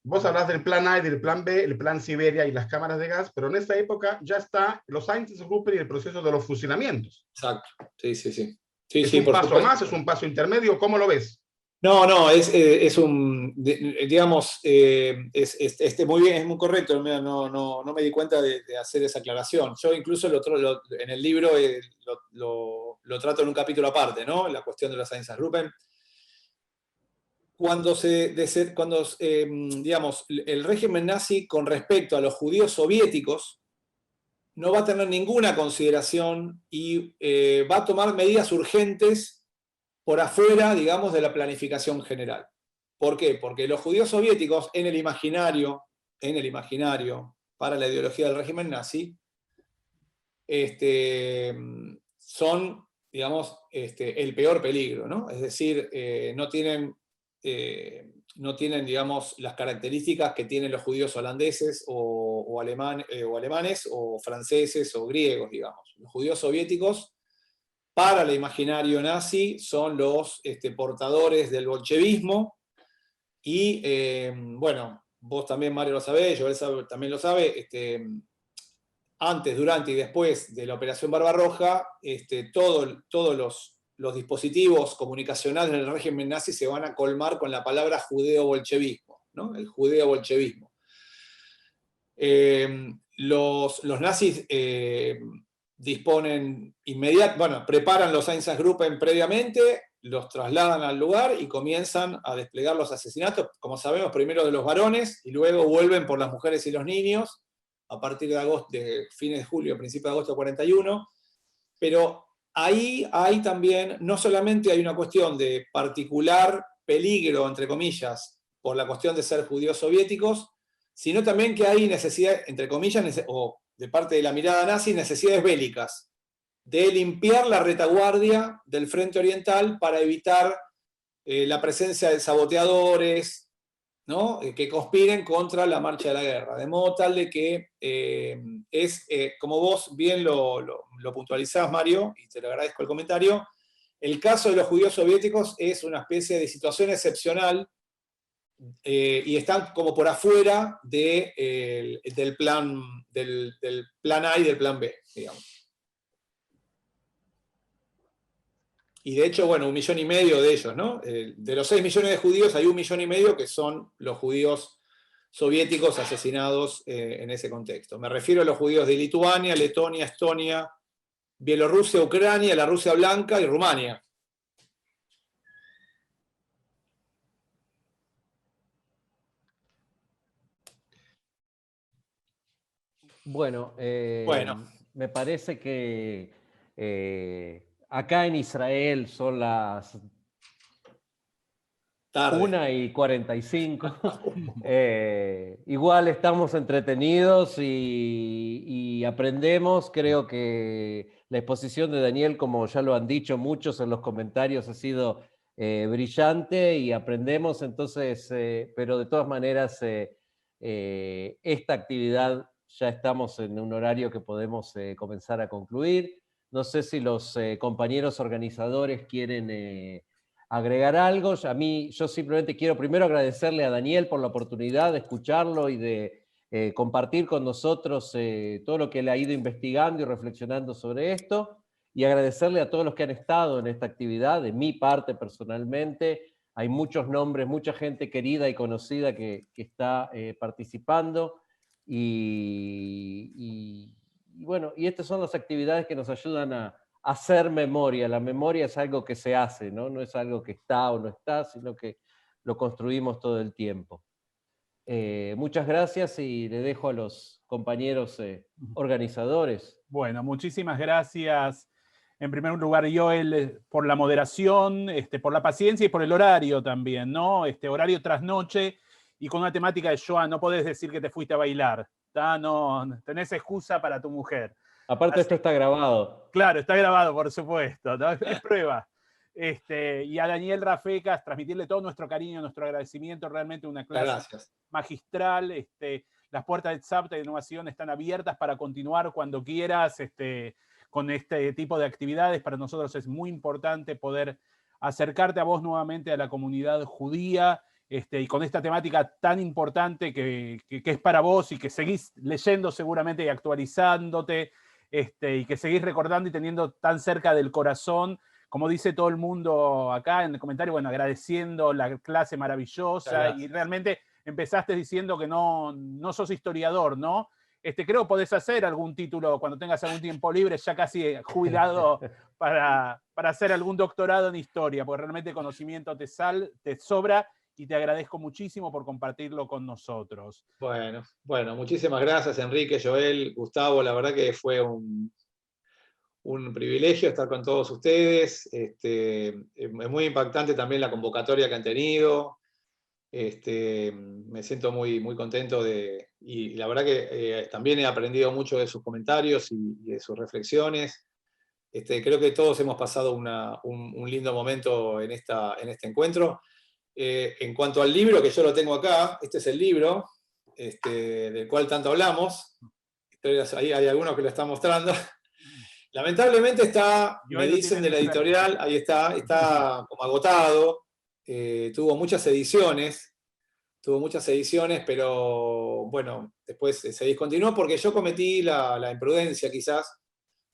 vos hablas del plan A y del plan B, el plan Siberia y las cámaras de gas, pero en esta época ya está los Einsatzgruppen y el proceso de los fusilamientos. Exacto, sí. ¿Es un paso más? ¿Es un paso intermedio? ¿Cómo lo ves? No, es un, digamos, muy bien, es muy correcto, no me di cuenta de hacer esa aclaración. Yo incluso en el libro lo trato en un capítulo aparte, ¿no? La cuestión de los Einsatzgruppen. Cuando digamos, el régimen nazi con respecto a los judíos soviéticos no va a tener ninguna consideración y va a tomar medidas urgentes por afuera, digamos, de la planificación general. ¿Por qué? Porque los judíos soviéticos en el imaginario, para la ideología del régimen nazi, son, digamos, el peor peligro, ¿no? Es decir, no tienen, digamos, las características que tienen los judíos holandeses o alemanes o franceses o griegos, digamos. Los judíos soviéticos, para el imaginario nazi, son los portadores del bolchevismo y, bueno, vos también, Mario, lo sabés, Joel también lo sabe, antes, durante y después de la Operación Barbarroja, todos los dispositivos comunicacionales del régimen nazi se van a colmar con la palabra judeo-bolchevismo, ¿no? El judeo-bolchevismo. Los nazis preparan los Einsatzgruppen previamente, los trasladan al lugar y comienzan a desplegar los asesinatos, como sabemos, primero de los varones y luego vuelven por las mujeres y los niños, a partir de fines de julio, principios de agosto de 41, pero ahí hay también, no solamente hay una cuestión de particular peligro, entre comillas, por la cuestión de ser judíos soviéticos, sino también que hay necesidad, entre comillas, o de parte de la mirada nazi, necesidades bélicas, de limpiar la retaguardia del frente oriental para evitar la presencia de saboteadores, ¿no? Que conspiren contra la marcha de la guerra, de modo tal de que como vos bien lo puntualizás, Mario, y te lo agradezco el comentario, el caso de los judíos soviéticos es una especie de situación excepcional y están como por afuera del plan A y del plan B, digamos. Y de hecho, bueno, 1,5 millones de ellos, ¿no? De los 6 millones de judíos, hay 1,5 millones que son los judíos soviéticos asesinados en ese contexto. Me refiero a los judíos de Lituania, Letonia, Estonia, Bielorrusia, Ucrania, la Rusia Blanca y Rumania. Bueno, me parece que acá en Israel son las 1:45. Igual estamos entretenidos y aprendemos. Creo que la exposición de Daniel, como ya lo han dicho muchos en los comentarios, ha sido brillante y aprendemos. Entonces, pero de todas maneras, esta actividad ya estamos en un horario que podemos comenzar a concluir. No sé si los compañeros organizadores quieren agregar algo. Yo simplemente quiero primero agradecerle a Daniel por la oportunidad de escucharlo y de compartir con nosotros todo lo que él ha ido investigando y reflexionando sobre esto, y agradecerle a todos los que han estado en esta actividad. De mi parte, personalmente, hay muchos nombres, mucha gente querida y conocida que está participando, y bueno, y estas son las actividades que nos ayudan a hacer memoria. La memoria es algo que se hace, ¿no? No es algo que está o no está, sino que lo construimos todo el tiempo. Muchas gracias y le dejo a los compañeros organizadores. Bueno, muchísimas gracias. En primer lugar, Joel, por la moderación, por la paciencia y por el horario también, ¿no? Horario tras noche y con una temática de Shoah. No podés decir que te fuiste a bailar, ¿tá? No tenés excusa para tu mujer. Aparte, esto está grabado. Claro, está grabado, por supuesto, ¿no? Es prueba. Y a Daniel Rafecas, transmitirle todo nuestro cariño, nuestro agradecimiento, realmente una clase magistral. Las puertas de Tzavta de Innovación están abiertas para continuar cuando quieras con este tipo de actividades. Para nosotros es muy importante poder acercarte a vos nuevamente, a la comunidad judía, y con esta temática tan importante que es para vos y que seguís leyendo seguramente y actualizándote, y que seguís recordando y teniendo tan cerca del corazón. Como dice todo el mundo acá en el comentario, bueno, agradeciendo la clase maravillosa, y realmente empezaste diciendo que no sos historiador, ¿no? Creo que podés hacer algún título cuando tengas algún tiempo libre, ya casi jubilado, para hacer algún doctorado en historia, porque realmente conocimiento te sobra, y te agradezco muchísimo por compartirlo con nosotros. Bueno, muchísimas gracias, Enrique, Joel, Gustavo. La verdad que fue un privilegio estar con todos ustedes. Es muy impactante también la convocatoria que han tenido. Me siento muy, muy contento y la verdad que también he aprendido mucho de sus comentarios y de sus reflexiones. Creo que todos hemos pasado un lindo momento en este encuentro. En cuanto al libro, que yo lo tengo acá, este es el libro del cual tanto hablamos. Ahí hay algunos que lo están mostrando. Lamentablemente me dicen de la editorial, ahí está como agotado. Tuvo muchas ediciones, pero bueno, después se discontinuó porque yo cometí la imprudencia quizás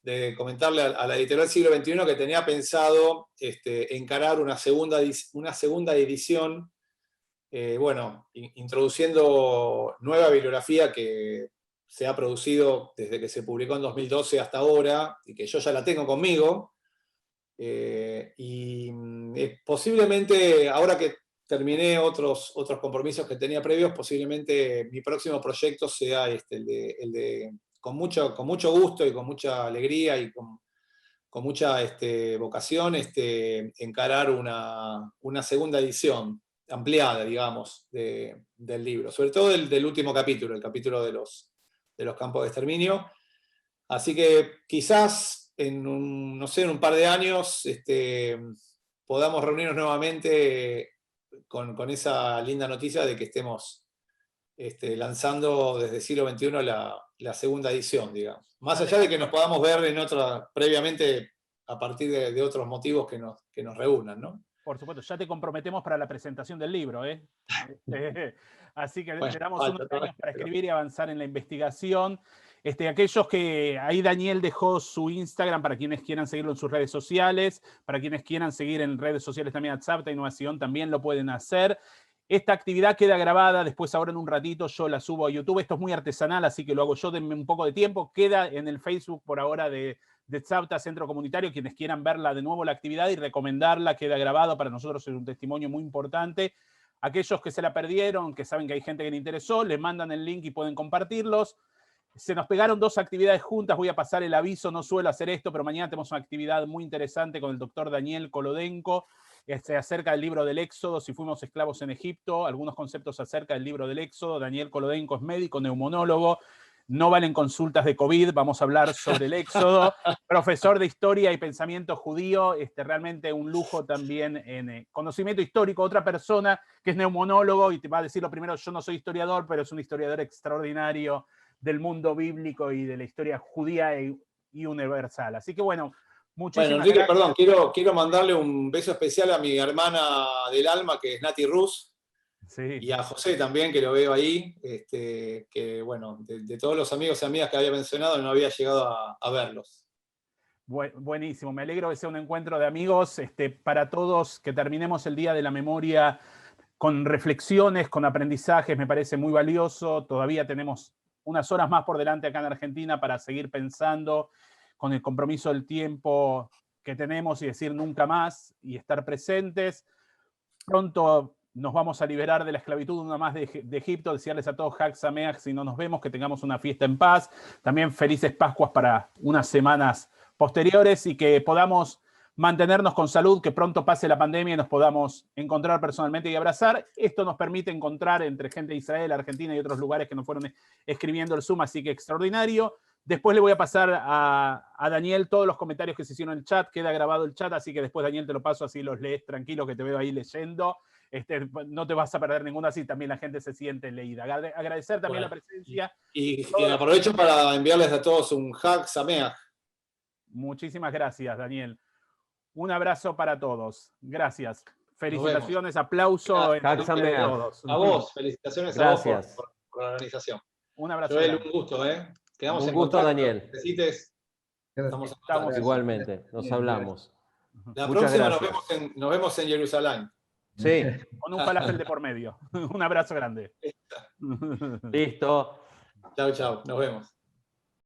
de comentarle a la editorial Siglo XXI que tenía pensado encarar una segunda edición, introduciendo nueva bibliografía que se ha producido desde que se publicó en 2012 hasta ahora, y que yo ya la tengo conmigo, posiblemente, ahora que terminé otros compromisos que tenía previos, posiblemente mi próximo proyecto sea el de con mucho gusto y con mucha alegría y con mucha vocación, encarar una segunda edición ampliada, digamos, del libro, sobre todo del último capítulo, el capítulo de los campos de exterminio. Así que quizás en un par de años podamos reunirnos nuevamente con esa linda noticia de que estemos lanzando desde siglo XXI la segunda edición, digamos. Más allá de que nos podamos ver previamente a partir de otros motivos que nos reúnan, ¿no? Por supuesto, ya te comprometemos para la presentación del libro, ¿eh? Así que le damos unos años para escribir y avanzar en la investigación. Aquellos que ahí Daniel dejó su Instagram para quienes quieran seguirlo en sus redes sociales, para quienes quieran seguir en redes sociales también a Tzavta Innovación, también lo pueden hacer. Esta actividad queda grabada, después ahora en un ratito yo la subo a YouTube. Esto es muy artesanal, así que lo hago yo, denme un poco de tiempo. Queda en el Facebook por ahora de Tzavta Centro Comunitario. Quienes quieran verla de nuevo la actividad y recomendarla, queda grabado. Para nosotros es un testimonio muy importante. Aquellos que se la perdieron, que saben que hay gente que le interesó, les mandan el link y pueden compartirlos. Se nos pegaron 2 actividades juntas, voy a pasar el aviso, no suelo hacer esto, pero mañana tenemos una actividad muy interesante con el doctor Daniel Kolodenko, acerca del libro del Éxodo, si fuimos esclavos en Egipto, algunos conceptos acerca del libro del Éxodo. Daniel Kolodenko es médico, neumonólogo, no valen consultas de COVID, vamos a hablar sobre el Éxodo, profesor de historia y pensamiento judío, realmente un lujo también en conocimiento histórico. Otra persona que es neumonólogo y te va a decir lo primero, yo no soy historiador, pero es un historiador extraordinario del mundo bíblico y de la historia judía y universal. Así que bueno, muchísimas Enrique, gracias. perdón, quiero mandarle un beso especial a mi hermana del alma, que es Nati Rus, sí, y a José también, que lo veo ahí, que bueno, de todos los amigos y amigas que había mencionado, no había llegado a verlos. Buenísimo, me alegro que sea un encuentro de amigos, para todos, que terminemos el Día de la Memoria con reflexiones, con aprendizajes, me parece muy valioso. Todavía tenemos unas horas más por delante acá en Argentina para seguir pensando con el compromiso del tiempo que tenemos y decir nunca más y estar presentes. Pronto nos vamos a liberar de la esclavitud una más de Egipto, desearles a todos Hag Sameach, si no nos vemos, que tengamos una fiesta en paz. También felices Pascuas para unas semanas posteriores y que podamos mantenernos con salud, que pronto pase la pandemia y nos podamos encontrar personalmente y abrazar. Esto nos permite encontrar entre gente de Israel, Argentina y otros lugares que nos fueron escribiendo el Zoom, así que extraordinario. Después le voy a pasar a Daniel todos los comentarios que se hicieron en el chat, queda grabado el chat, así que después Daniel te lo paso, así los lees tranquilo, que te veo ahí leyendo. No te vas a perder ninguna, así también la gente se siente leída. Agradecer también la presencia. Y aprovecho para enviarles a todos un Hag Sameach. Muchísimas gracias, Daniel. Un abrazo para todos. Gracias. Felicitaciones, aplauso. Gracias. A todos. A vos, felicitaciones. Gracias. A vos por la organización. Un abrazo. Joel, un gusto, Quedamos un en gusto, contacto. Daniel. Necesites, estamos igualmente, nos hablamos. La Muchas próxima gracias. nos vemos en Jerusalén. Sí. Con un falafel de por medio. Un abrazo grande. Listo. Chao, chao. Nos vemos.